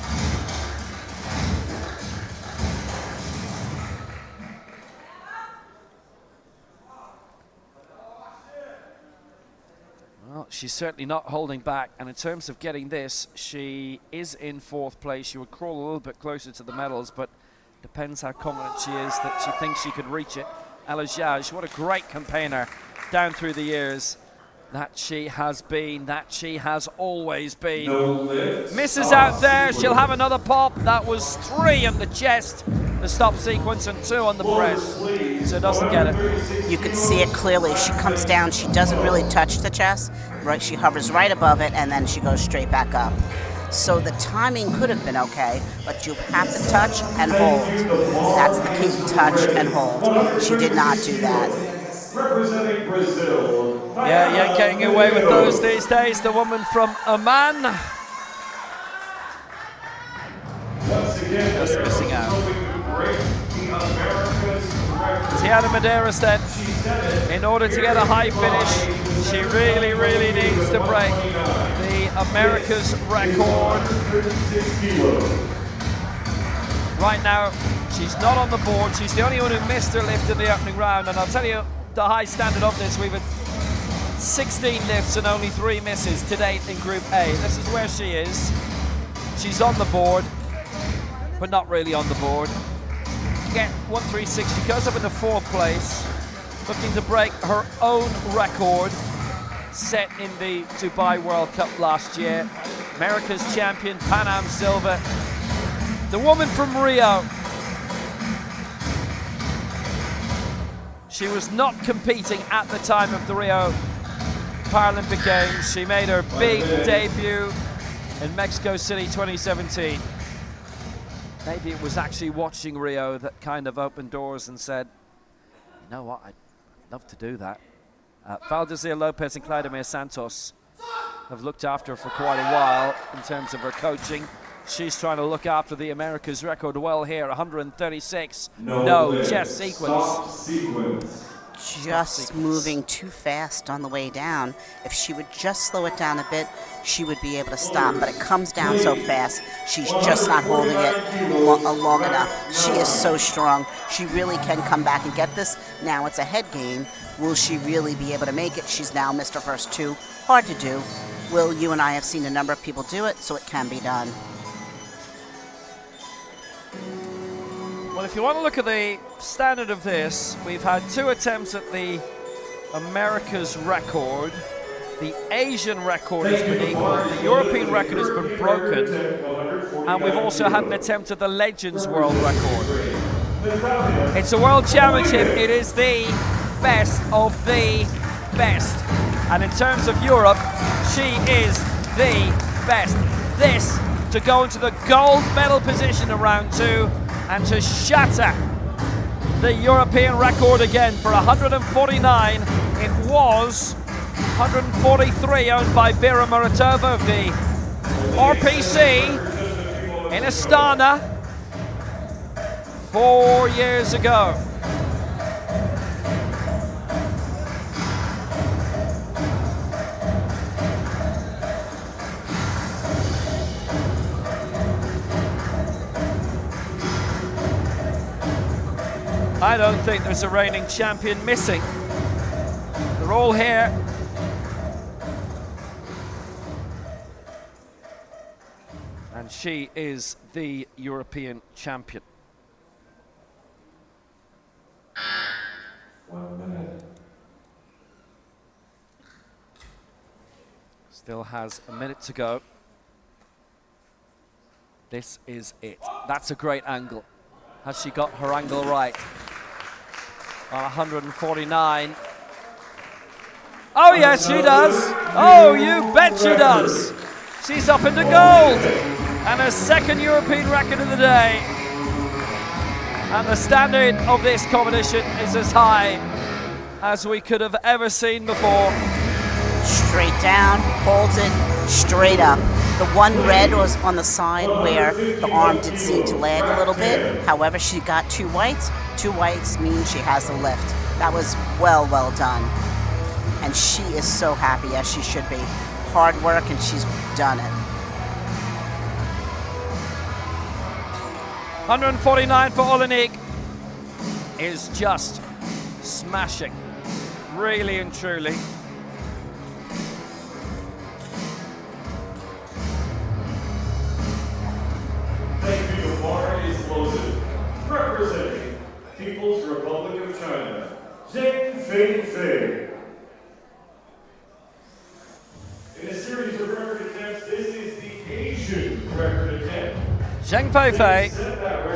Well, she's certainly not holding back, and in terms of getting this, she is in 4th place. She would crawl a little bit closer to the medals, but depends how confident she is that she thinks she could reach it. Al-Hajjaj, what a great campaigner down through the years that she has been, that she has always been. Misses out there, she'll have another pop. That was 3 on the chest, the stop sequence, and 2 on the press, so doesn't get it. You could see it clearly. She comes down, she doesn't really touch the chest, right? She hovers right above it, and then she goes straight back up. So the timing could have been okay, but you have to touch and hold. That's the key, touch and hold. She did not do that. Representing Brazil. Yeah, you ain't getting away with those these days. The woman from Oman. Once again, Just missing out. hoping to break the America's record. Tiana Medeiros then, in order to get a high finish, she really, really needs to break the America's record. Right now, she's not on the board. She's the only one who missed her lift in the opening round, and I'll tell you the high standard of this. We've had 16 lifts and only 3 misses to date in Group A. This is where she is. She's on the board, but not really on the board. Get 136, she goes up into 4th place, looking to break her own record set in the Dubai World Cup last year. America's champion, Pan Am silver. The woman from Rio. She was not competing at the time of the Rio Paralympic Games. She made her big debut in Mexico City 2017. Maybe it was actually watching Rio that kind of opened doors and said, you know what, I'd love to do that. Valdezia Lopez and Claudemir Santos have looked after her for quite a while in terms of her coaching. She's trying to look after the America's record well here, 136. No chest sequence. just moving too fast on the way down. If she would just slow it down a bit, she would be able to stop. But it comes down so fast, she's just not holding it long enough. She is so strong. She really can come back and get this. Now it's a head game. Will she really be able to make it? She's now missed her first two. Hard to do. Will, you and I have seen a number of people do it, so it can be done. Well, if you want to look at the standard of this, we've had 2 attempts at the America's record. The Asian record has been equal. The European record has been broken. And we've also had an attempt at the Legends World Record. It's a World Championship. It is the best of the best. And in terms of Europe, she is the best. This to go into the gold medal position in round 2 and to shatter the European record again for 149. It was 143 owned by Vera Muratova of the RPC in Astana 4 years ago. I don't think there's a reigning champion missing. They're all here. And she is the European champion. 1 minute. Still has a minute to go. This is it. That's a great angle. Has she got her angle right? On 149. Oh yes, she does. Oh, you bet she does. She's up into gold. And her second European record of the day. And the standard of this competition is as high as we could have ever seen before. Straight down, holds it, straight up. The one red was on the side where the arm did seem to lag a little bit. However, she got 2 whites. 2 whites means she has the lift. That was well done. And she is so happy, as she should be. Hard work, and she's done it. 149 for Olenek is just smashing. Really and truly. Thank you. The bar is loaded. Representing People's Republic of China, Zhang Fei. In a series of record attempts, this is the Asian record attempt. Zhang Fei,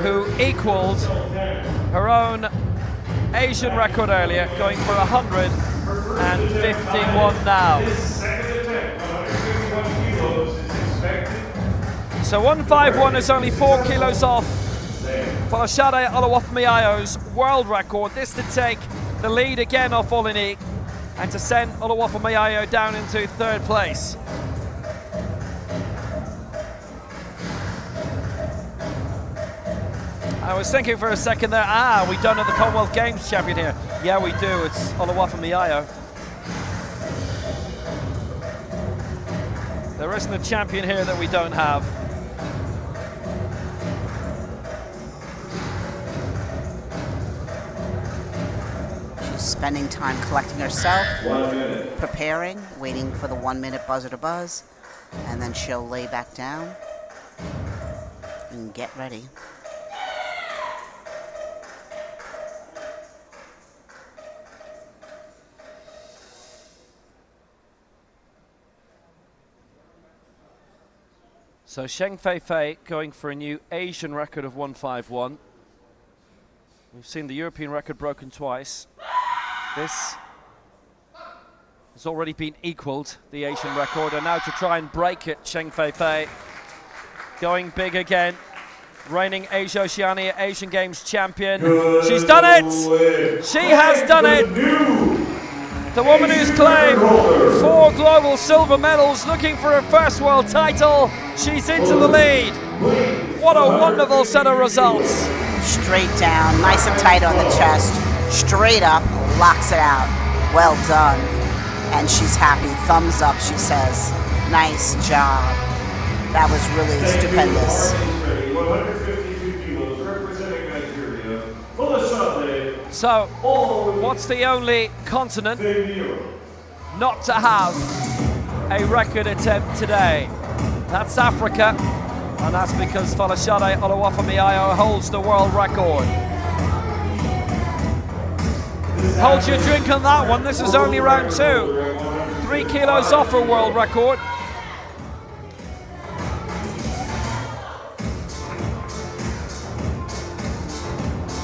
who equaled her own Asian record earlier, going for 151 now. This second attempt, 151 kilos, is expected. So 151 is only 4 kilos off Folashade Oluwafumiayo's world record. This to take the lead again off Olenek and to send Oluwafumiayo down into 3rd place. I was thinking for a second there, we don't have the Commonwealth Games champion here. Yeah, we do, it's Oluwafumiayo. There isn't a champion here that we don't have. She's spending time collecting herself, 1 minute. preparing, waiting for the 1 minute buzzer to buzz, and then she'll lay back down and get ready. So Zhang Fei going for a new Asian record of 151. We've seen the European record broken twice. This has already been equaled, the Asian record, and now to try and break it, Zhang Fei going big again. Reigning Asia Oceania Asian Games champion. She's done it! She has done it! The woman who's claimed 4 global silver medals, looking for her first world title. She's into the lead. What a wonderful set of results. Straight down, nice and tight on the chest. Straight up, locks it out. Well done. And she's happy. Thumbs up, she says. Nice job. That was really stupendous. 152 kilos, representing Nigeria. So, what's the only continent not to have a record attempt today? That's Africa, and that's because Folashade Oluwafemi-Ayo holds the world record. Hold your drink on that one. This is only round 2. 3 kilos off her world record.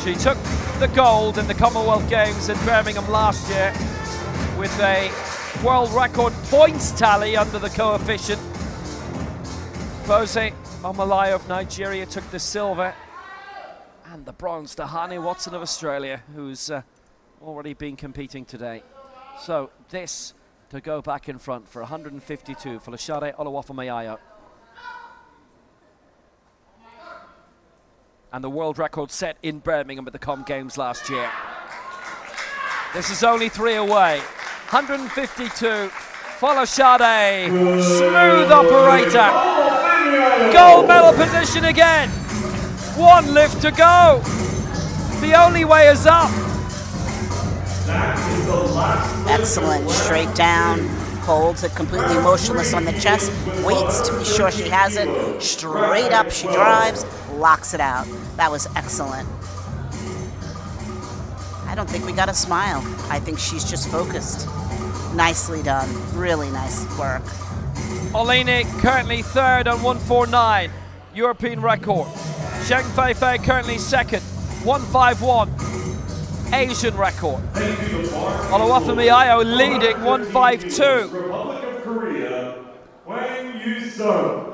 She took the gold in the Commonwealth Games in Birmingham last year with a world record points tally under the coefficient. Bose Omalayo of Nigeria took the silver, and the bronze to Hani Watson of Australia, who's already been competing today. So this to go back in front for 152 for Folashade Oluwafemi-Ayo. And the world record set in Birmingham at the Com Games last year. This is only 3 away. 152, Folashade, smooth operator. Gold medal position again. 1 lift to go. The only way is up. Excellent. Straight down. Holds it completely motionless on the chest. Waits to be sure she has it. Straight up she drives. Locks it out. That was excellent. I don't think we got a smile. I think she's just focused. Nicely done. Really nice work. Oleinik currently 3rd on 149, European record. Zheng Feifei currently 2nd, 151, Asian record. Oluwafemi-Ayo leading 152. Republic of Korea, Hwang Yu-sung.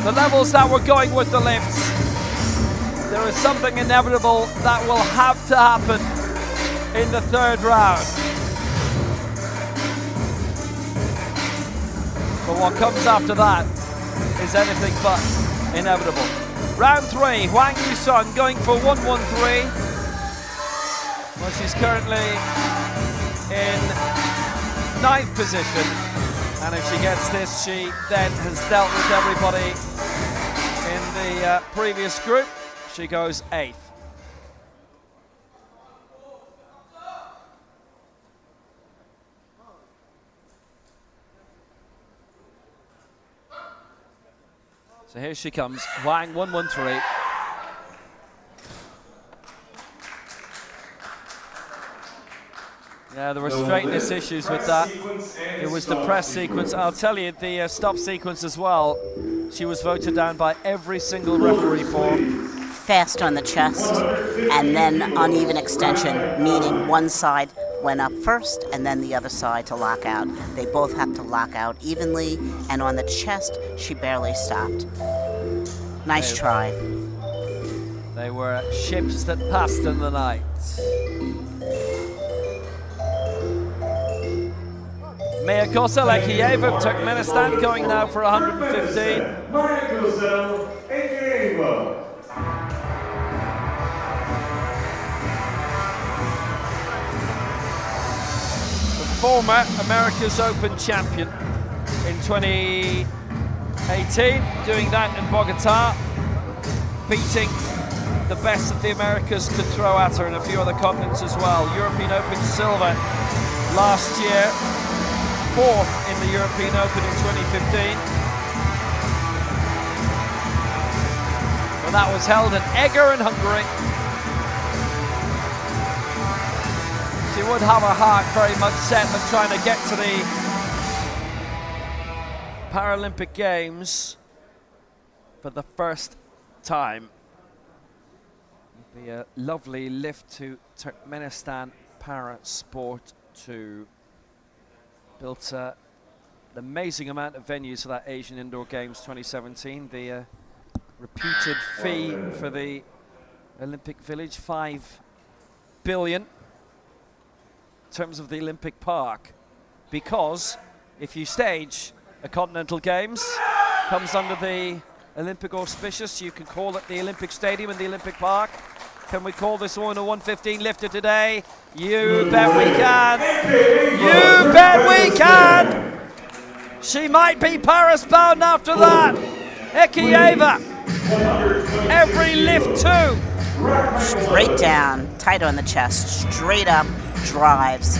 The levels that we're going with the lifts, there is something inevitable that will have to happen in the 3rd round. But what comes after that is anything but inevitable. Round 3, Hwang Yu-sung going for 113. Well, she's currently in 9th position. And if she gets this, she then has dealt with everybody in the previous group. She goes 8th. So here she comes, Hwang 113. Yeah, there were straightness issues with that. It was the press sequence. I'll tell you, the stop sequence as well, she was voted down by every single referee for. Fast on the chest, and then uneven extension, meaning one side went up first and then the other side to lock out. They both have to lock out evenly, and on the chest, she barely stopped. Nice try. They were ships that passed in the night. Mia Koselekiev of Turkmenistan going now for 115. Maya Kosel, aka Former America's Open champion in 2018, doing that in Bogota, beating the best of the Americas to throw at her in a few other continents as well. European Open silver last year, 4th in the European Open in 2015. Well, that was held in Eger in Hungary. She would have her heart very much set on trying to get to the Paralympic Games for the first time. It'd be a lovely lift to Turkmenistan Para Sport 2. Built an amazing amount of venues for that Asian Indoor Games 2017. The reputed fee for the Olympic Village, $5 billion. In terms of the Olympic Park, because if you stage a Continental Games, comes under the Olympic auspicious. You can call it the Olympic Stadium in the Olympic Park. Can we call this one a 115 lifter today? You bet we can. You bet we can. She might be Paris bound after that. Ekieva. Every lift too. Straight down, tight on the chest, straight up drives.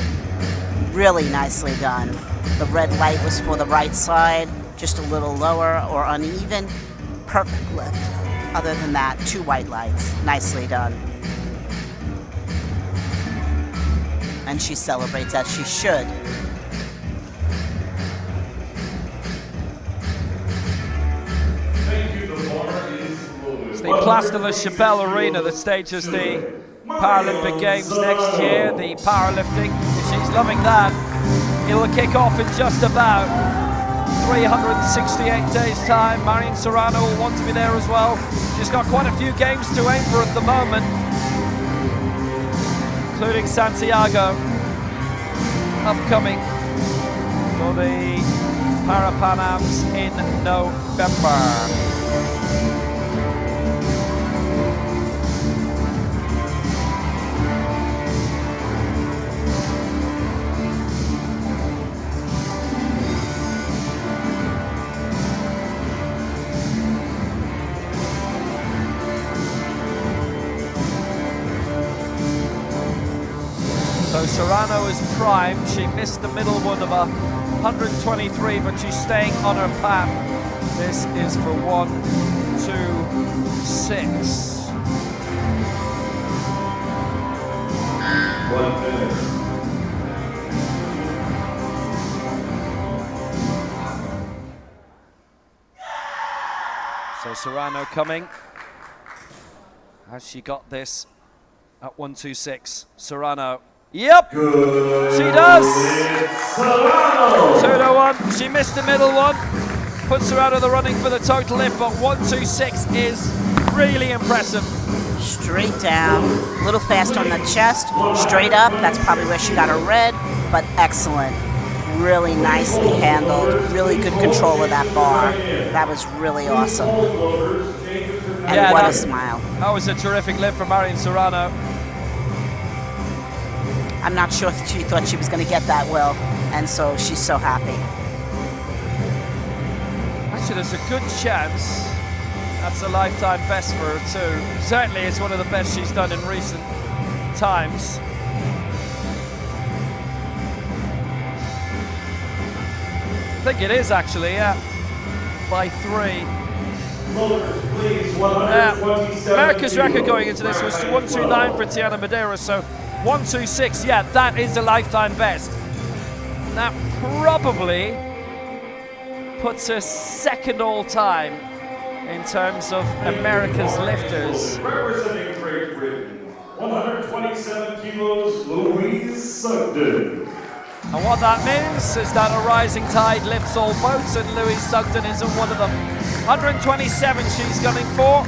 Really nicely done. The red light was for the right side, just a little lower or uneven. Perfect lift. Other than that, 2 white lights. Nicely done. And she celebrates as she should. It's the Place de la Chapelle Arena that stages the Paralympic Games next year, the powerlifting. She's loving that. It'll kick off in just about 368 days' time. Marion Serrano will want to be there as well. She's got quite a few games to aim for at the moment, including Santiago, upcoming for the Parapanams in November. So Serrano is primed. She missed the middle one of 123, but she's staying on her path. This is for 126. 1 minute. So Serrano coming. Has she got this at 126? Serrano. Yep, Good. she does. Serrano. 2-1. She missed the middle one. Puts her out of the running for the total lift, but 126 is really impressive. Straight down, a little fast on the chest, straight up. That's probably where she got her red, but excellent. Really nicely handled. Really good control of that bar. That was really awesome. And Yeah, what a smile. That was a terrific lift from Marion Serrano. I'm not sure if she thought she was going to get that well, and so she's so happy. Actually, there's a good chance that's a lifetime best for her too. Certainly it's one of the best she's done in recent times. I think it is actually, yeah, by 3. America's record going into this was 129 for Tiana Medeiros, so 126, yeah, that is a lifetime best. That probably puts her second all time in terms of America's lifters. Representing Great Britain, 127 kilos, Louise Sugden. And what that means is that a rising tide lifts all boats, and Louise Sugden isn't one of them. 127 she's gunning for.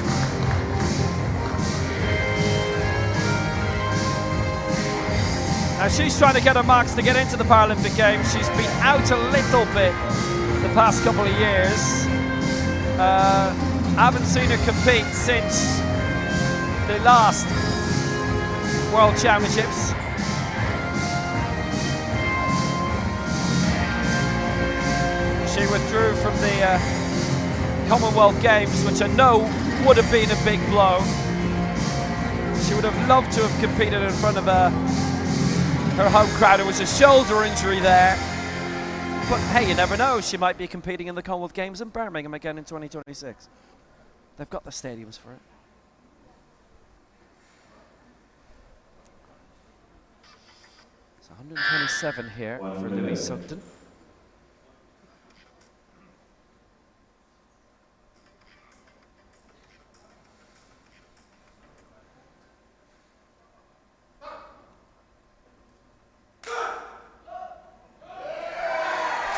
Now she's trying to get her marks to get into the Paralympic Games. She's been out a little bit the past couple of years. Haven't seen her compete since the last World Championships. She withdrew from the Commonwealth Games, which I know would have been a big blow. She would have loved to have competed in front of her home crowd. It was a shoulder injury there. But hey, you never know. She might be competing in the Commonwealth Games in Birmingham again in 2026. They've got the stadiums for it. It's 127 here for Louise Sugden.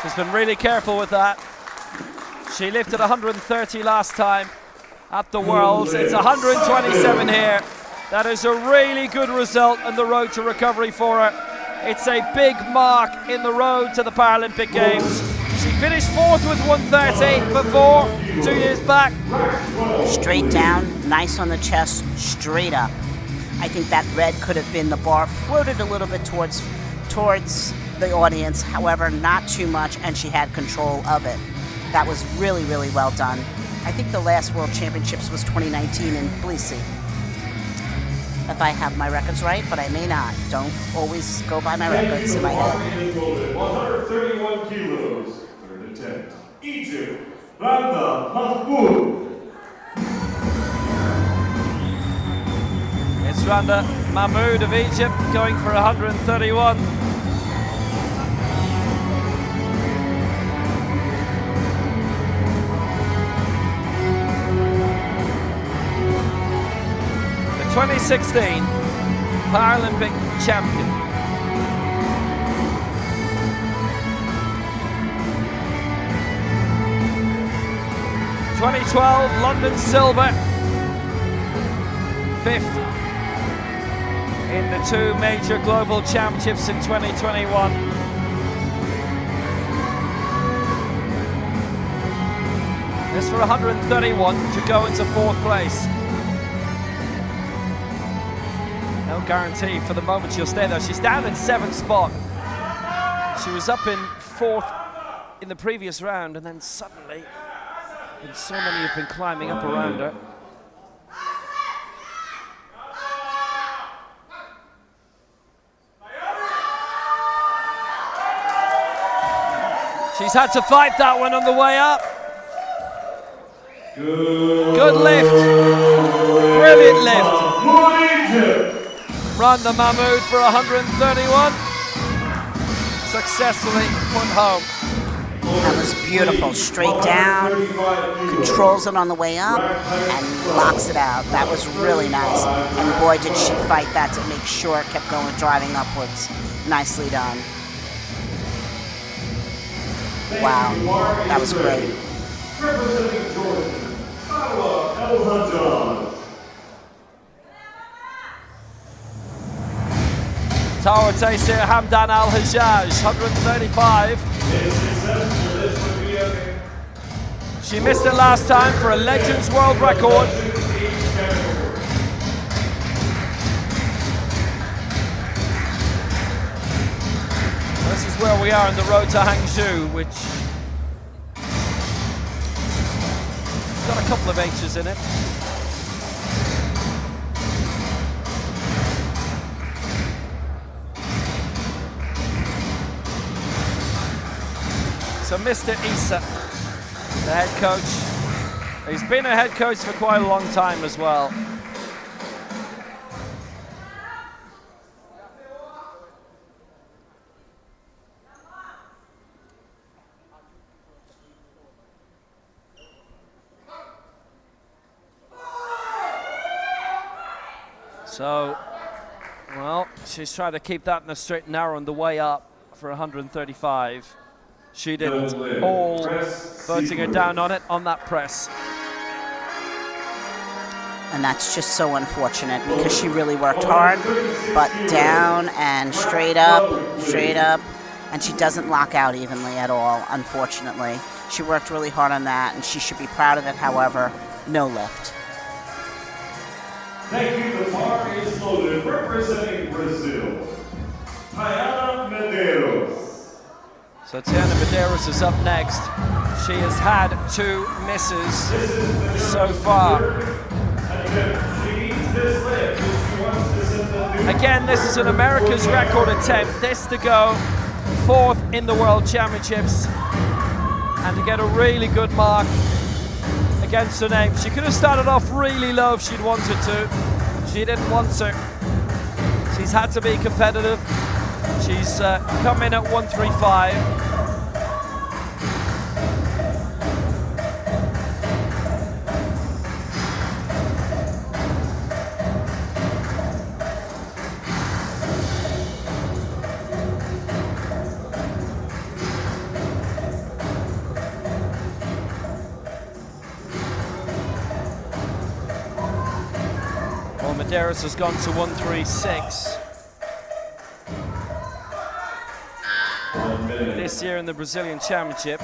She's been really careful with that. She lifted 130 last time at the Worlds. It's 127 here. That is a really good result on the road to recovery for her. It's a big mark in the road to the Paralympic Games. She finished 4th with 130 before, 2 years back. Straight down, nice on the chest, straight up. I think that red could have been the bar, floated a little bit towards the audience, however, not too much, and she had control of it. That was really, really well done. I think the last World Championships was 2019 in Tbilisi, if I have my records right, but I may not. Don't always go by my records in my head. 131 kilos, third attempt. Egypt, Randa Mahmoud. It's Randa Mahmoud of Egypt going for 131. The 2016 Paralympic champion. '12 London silver, 5th in the 2 major global championships in 2021. This for 131 to go into 4th place. No guarantee for the moment she'll stay there. She's down in 7th spot. She was up in 4th in the previous round, and then suddenly, and so many have been climbing up around her. She's had to fight that one on the way up. Good lift. Brilliant lift. Randa Mahmoud for 131. Successfully put home. That was beautiful. Straight down, controls it on the way up, and locks it out. That was really nice. And boy, did she fight that to make sure it kept going, driving upwards. Nicely done. Wow, that was great. Representing Jordan, Ottawa, El Haddad. Tawa Taysir Hamdan Al Hajjaj, 135. She missed it last time for a Legends World Record. This is where we are on the road to Hangzhou, which has got a couple of H's in it. So Mr. Issa, the head coach, he's been a head coach for quite a long time as well. So, well, she's trying to keep that in the straight and narrow on the way up for 135. She didn't, all voting her down on it, on that press. And that's just so unfortunate because she really worked hard, but down and straight up, and she doesn't lock out evenly at all, unfortunately. She worked really hard on that, and she should be proud of it, however, no lift. Thank you. The bar is loaded. Representing Brazil, Tiana Medeiros. So Tiana Medeiros is up next. She has had 2 misses so far. Again, this is an America's record attempt. This to go 4th in the World Championships and to get a really good mark against her name. She could have started off really low if she'd wanted to. She didn't want to. She's had to be competitive. She's come in at 135. Medeiros has gone to 136. this year in the Brazilian Championship.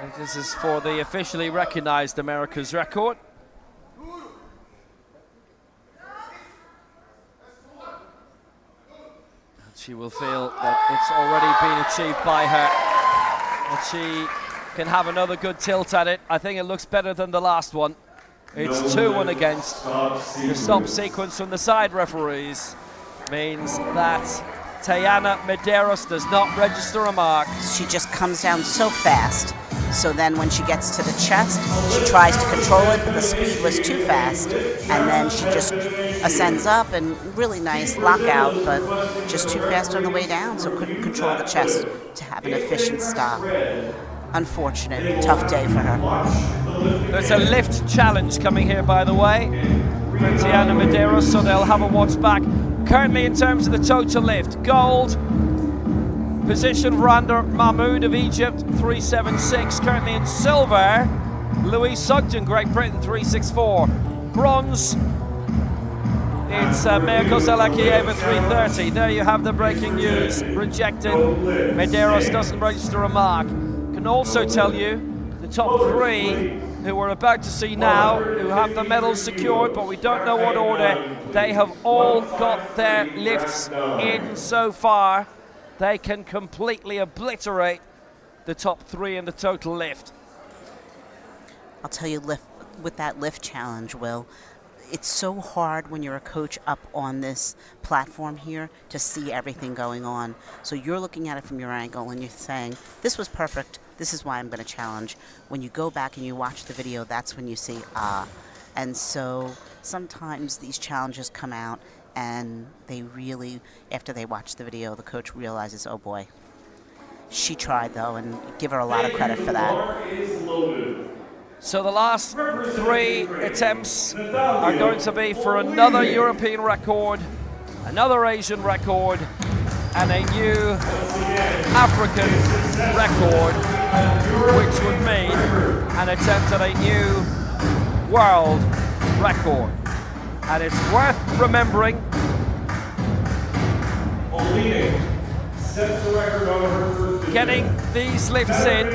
And this is for the officially recognized America's record. She will feel that it's already been achieved by her, that she can have another good tilt at it. I think it looks better than the last one. It's 2-1 against. The stop sequence from the side referees means that Tayana Medeiros does not register a mark. She just comes down so fast. So then when she gets to the chest, she tries to control it, but the speed was too fast. And then she just ascends up, and really nice lockout, but just too fast on the way down, so couldn't control the chest to have an efficient stop. Unfortunate, tough day for her. There's a lift challenge coming here, by the way, for Tayana Medeiros, so they'll have a watch back. Currently, in terms of the total lift, gold position Randa Mahmoud of Egypt, 376. Currently in silver, Louise Sugden, Great Britain, 364. Bronze, it's Mirko Zalakieva, 330. There you have the breaking news. Rejected. Medeiros doesn't register a mark. Can also tell you the top 3 who we're about to see now, who have the medals secured, but we don't know what order. They have all got their lifts in so far. They can completely obliterate the top 3 in the total lift. I'll tell you, with that lift challenge, Will, it's so hard when you're a coach up on this platform here to see everything going on. So you're looking at it from your angle and you're saying, this was perfect, this is why I'm going to challenge. When you go back and you watch the video, that's when you see, ah. And so sometimes these challenges come out and they really, after they watch the video, the coach realizes, oh boy, she tried though, and give her a lot of credit for that. So the last 3 attempts are going to be for another European record, another Asian record, and a new African record, which would mean an attempt at a new world record. And it's worth remembering, getting these lifts in.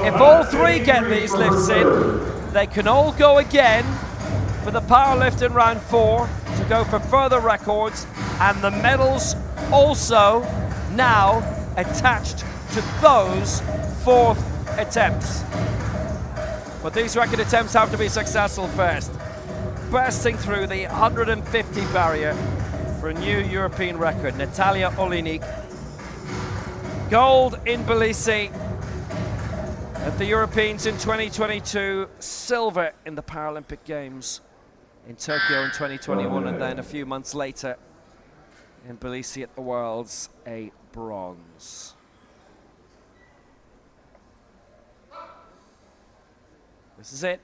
If all 3 get these lifts in, they can all go again for the powerlifting round 4 to go for further records, and the medals also now attached to those 4th attempts. But these record attempts have to be successful first. Bursting through the 150 barrier for a new European record, Natalia Olinik. Gold in Tbilisi at the Europeans in 2022, silver in the Paralympic Games in Tokyo in 2021, and then a few months later in Tbilisi at the Worlds, a bronze. This is it.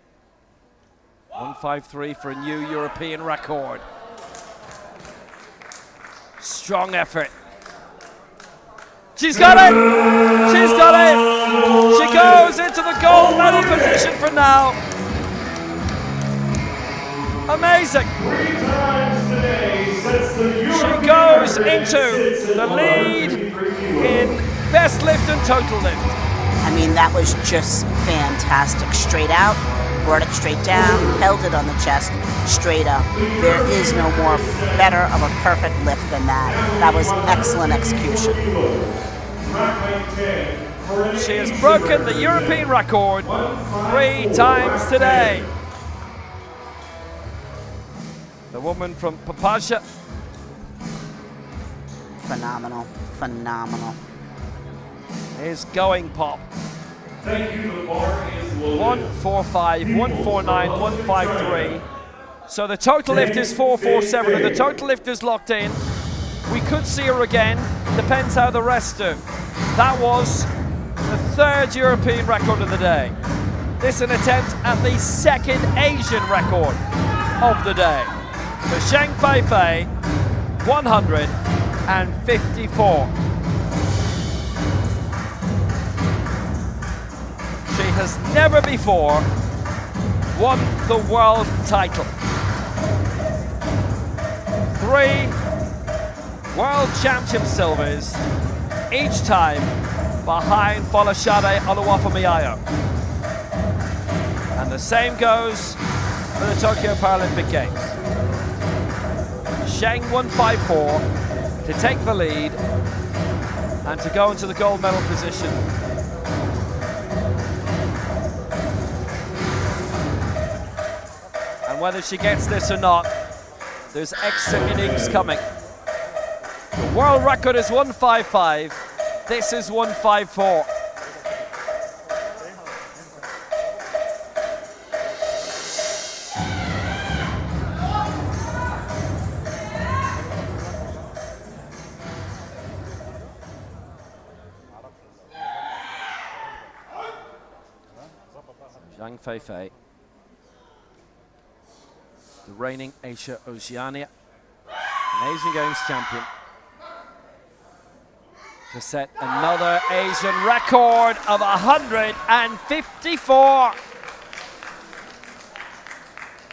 153 for a new European record. Strong effort. She's got it! She's got it! She goes into the gold medal position for now. Amazing. She goes into the lead in best lift and total lift. I mean, that was just fantastic. Straight out, brought it straight down, held it on the chest, straight up. There is no more better of a perfect lift than that. That was excellent execution. She has broken the European record 3 times today. The woman from Papasha. Phenomenal, phenomenal. Is going pop. Thank you, the bar is loaded. 145, 149, 153. So the total lift is 447, and the total lift is locked in. We could see her again, depends how the rest do. That was the 3rd European record of the day. This is an attempt at the 2nd Asian record of the day. For Zheng Feifei, 154. She has never before won the world title. 3 World Championship silvers, each time behind Folashade Oluwafemi-Ayo. And the same goes for the Tokyo Paralympic Games. Sheng 154 to take the lead and to go into the gold medal position. And whether she gets this or not, there's extra innings coming. The world record is 155. This is 154. Zhang Feifei, the reigning Asia Oceania and Asian Games champion, to set another Asian record of 154.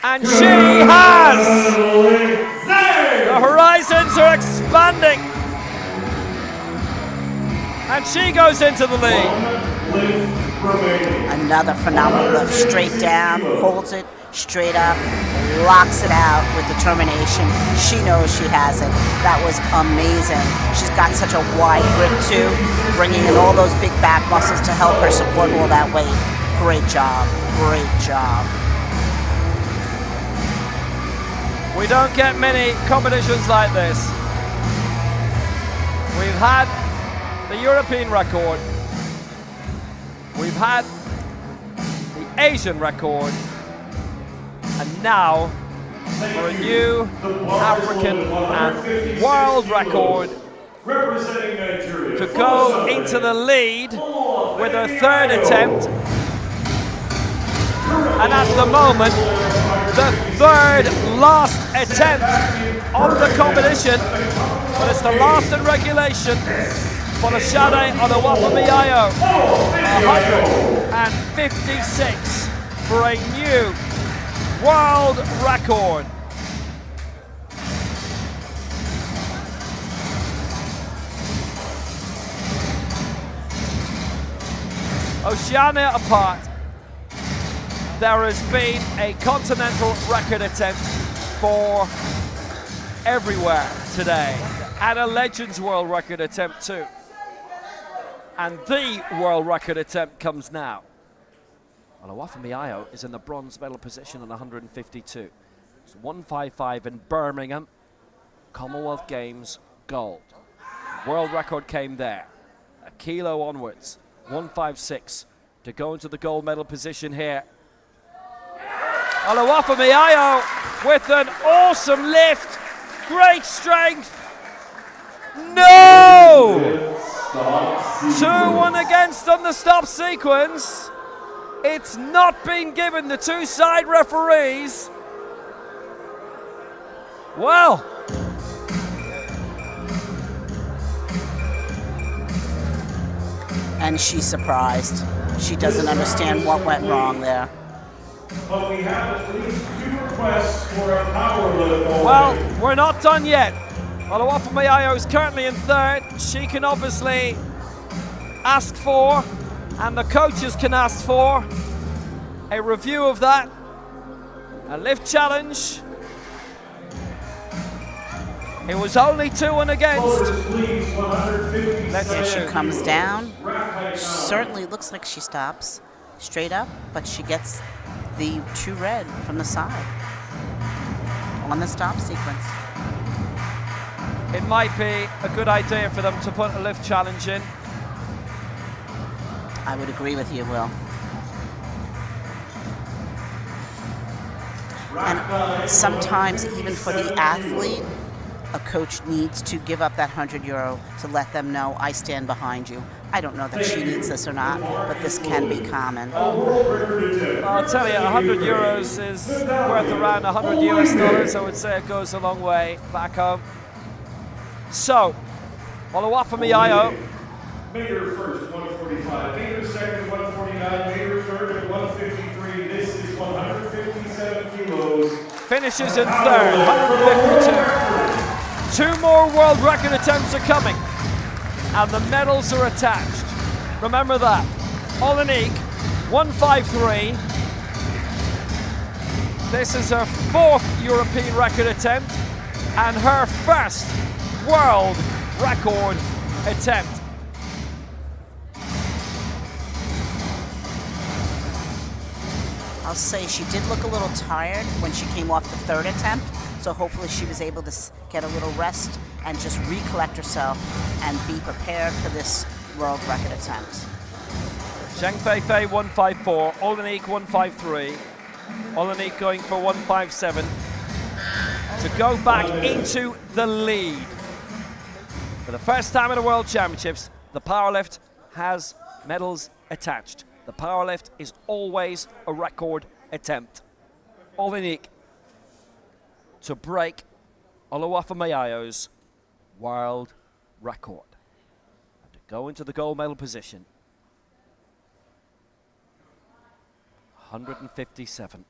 And she has! The horizons are expanding. And she goes into the lead. Another phenomenal lift, straight down, holds it straight up, locks it out with determination. She knows she has it. That was amazing. She's got such a wide grip too, bringing in all those big back muscles to help her support all that weight. Great job, great job. We don't get many competitions like this. We've had the European record, we've had the Asian record, and now for a new African and world record to go into the lead with her 3rd attempt, and at the moment the 3rd last attempt of the competition, but it's the last in regulation. Folashade Oluwafemi-Ayo, 156 for a new world record. Oceania apart, there has been a continental record attempt for everywhere today, and a Legends World Record attempt too. And the world record attempt comes now. Oluwafemi-Ayo is in the bronze medal position on 152. It's 155 in Birmingham, Commonwealth Games gold. World record came there, a kilo onwards, 156 to go into the gold medal position here. Oluwafemi-Ayo with an awesome lift, great strength. No! 2-1 against on the stop sequence. It's not been given the 2 side referees. Well. And she's surprised. She doesn't understand what went wrong there. But we have at least 2 requests for a power lift. Well, we're not done yet. Oluwafemi-Ayo is currently in 3rd. She can obviously ask for, and the coaches can ask for, a review of that. A lift challenge. It was only 2-1 against. Here she comes down. Certainly looks like she stops straight up, but she gets the 2 red from the side on the stop sequence. It might be a good idea for them to put a lift challenge in. I would agree with you, Will. And sometimes even for the athlete, a coach needs to give up that €100 to let them know, I stand behind you. I don't know that she needs this or not, but this can be common. I'll tell you, €100 is worth around $100 US. I would say it goes a long way back home. So, Oluwafemi-Ayo. Mayor first, 145. Mayor second, 149. Mayor third at 153. This is 150. finishes in third, 152. 2 more world record attempts are coming, and the medals are attached. Remember that. Olenik, 153. This is her 4th European record attempt and her first world record attempt. I'll say she did look a little tired when she came off the 3rd attempt, so hopefully she was able to get a little rest and just recollect herself and be prepared for this world record attempt. Zheng Feifei 154, Olenik 153. Olenik going for 157 to go back into the lead. For the first time in the World Championships, the powerlift has medals attached. The powerlift is always a record attempt. Olenik to break Oluwafumiayo's world record and to go into the gold medal position. 157.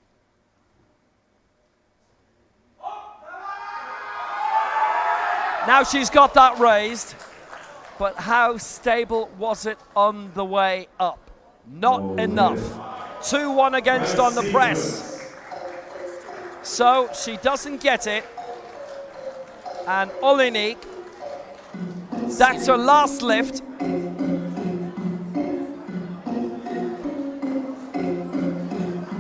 Now she's got that raised, but how stable was it on the way up? Not enough. 2-1 against on the press. So she doesn't get it. And Olenik, that's her last lift.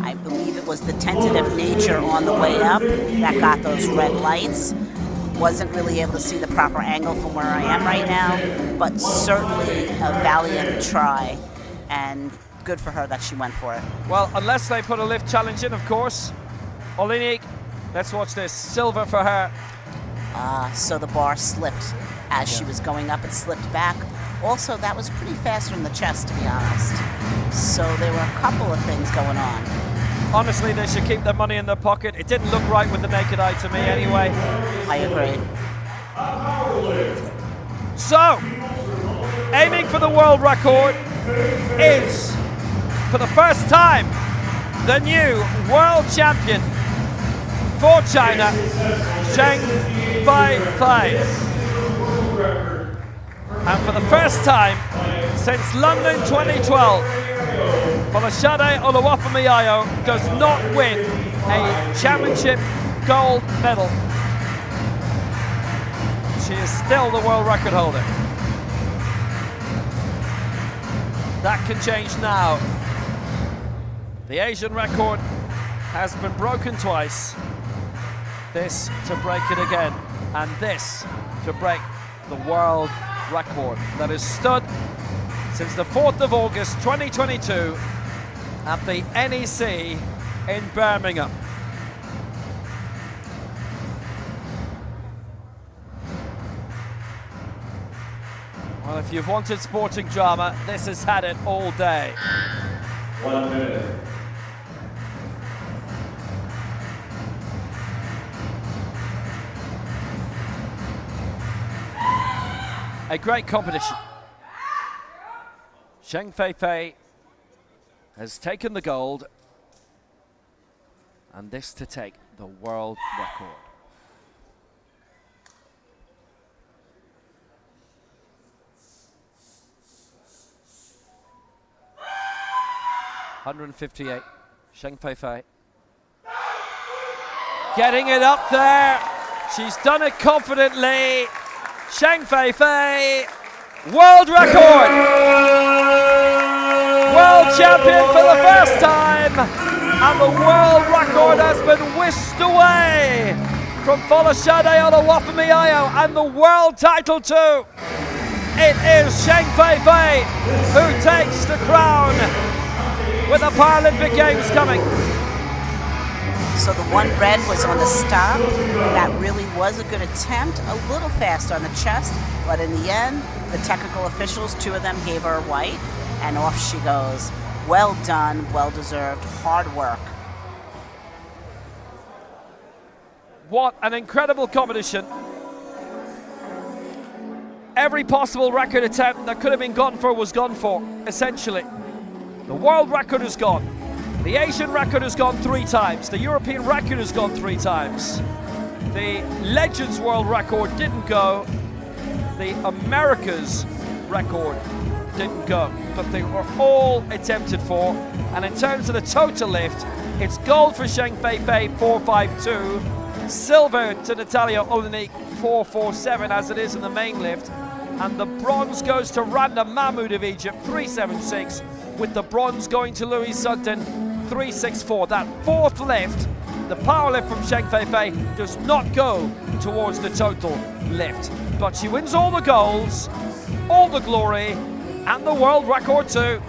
I believe it was the tentative nature on the way up that got those red lights. Wasn't really able to see the proper angle from where I am right now, but certainly a valiant try, and good for her that she went for it. Well, unless they put a lift challenge in, of course. Olenik, let's watch this. Silver for her. So the bar slipped as she was going up. It slipped back. Also, that was pretty fast from the chest, to be honest. So there were a couple of things going on. Honestly, they should keep their money in their pocket. It didn't look right with the naked eye to me anyway. I agree. So, aiming for the world record is, for the first time, the new world champion for China, Zheng Feifei. And for the first time since London 2012, Folashade Oluwafumiayo does not win a championship gold medal. She is still the world record holder. That can change now. The Asian record has been broken twice. This to break it again, and this to break the world record that has stood since the 4th of August 2022 at the NEC in Birmingham. Well, if you've wanted sporting drama, this has had it all day. 1 minute. A great competition. Zheng Feifei has taken the gold, and this to take the world record. (158), Zheng Feifei. Getting it up there. She's done it confidently. Zheng Feifei, world record! World champion for the first time, and the world record has been whisked away from Folashade Oluwafumiayo, and the world title too. It is Zheng Feifei who takes the crown with the Paralympic Games coming. So the one red was on the stop. That really was a good attempt. A little fast on the chest, but in the end, the technical officials, 2 of them gave her a white, and off she goes. Well done, well deserved, hard work. What an incredible competition. Every possible record attempt that could have been gone for was gone for, essentially. The world record is gone. The Asian record has gone 3 times. The European record has gone 3 times. The Legends World record didn't go. The Americas record didn't go. But they were all attempted for. And in terms of the total lift, it's gold for Zheng Feifei, 4.52. Silver to Natalia Olenik, 4.47, as it is in the main lift. And the bronze goes to Randa Mahmoud of Egypt, 3.76, with the bronze going to Louis Sugden, 3.64. That 4th lift, the power lift from Zheng Feifei, does not go towards the total lift. But she wins all the golds, all the glory, and the world record too.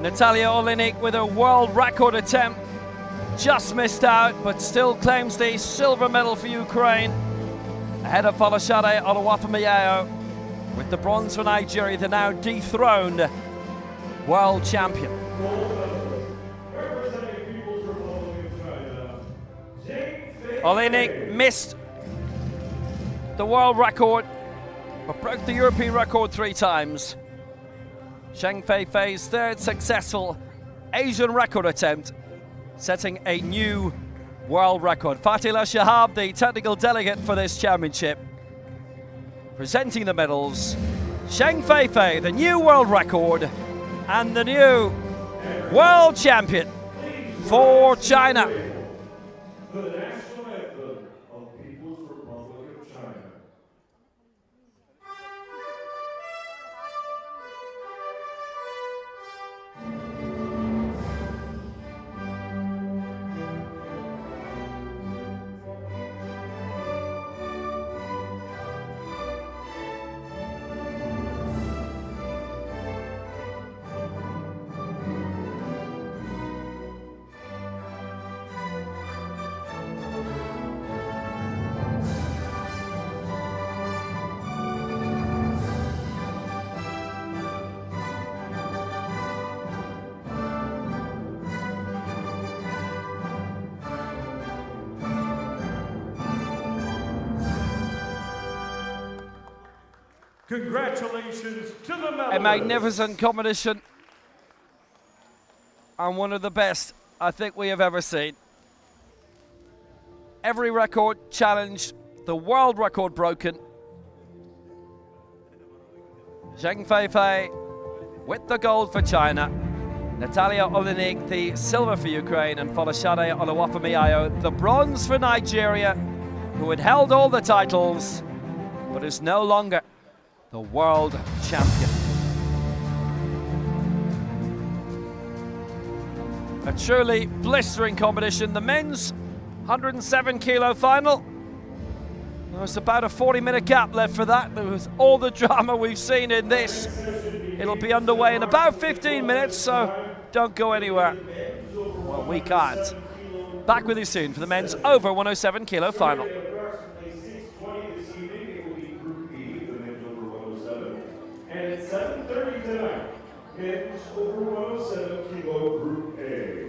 Natalia Olenek with a world record attempt. Just missed out, but still claims the silver medal for Ukraine. Ahead of Folashade Oluwafemiyayo with the bronze for Nigeria, the now dethroned world champion. Olenek missed the world record, but broke the European record 3 times. Zheng Feifei's third successful Asian record attempt, setting a new world record. Fatila Shahab, the technical delegate for this championship, presenting the medals. Zheng Feifei, the new world record, and the new world champion for China. The national anthem of People's Republic of China. Congratulations to the medalists. A magnificent competition, and one of the best I think we have ever seen. Every record challenged, the world record broken. Zheng Feifei with the gold for China. Natalia Olenek, the silver for Ukraine, and Folashade Oluwafemiyayo, the bronze for Nigeria, who had held all the titles, but is no longer the world champion. A truly blistering competition. The men's 107 kilo final. There's about a 40-minute gap left for that. There was all the drama we've seen in this. It'll be underway in about 15 minutes, so don't go anywhere. Well, we can't. Back with you soon for the men's over 107 kilo final. And at 7:30 tonight, men's over 107 kilo Group A.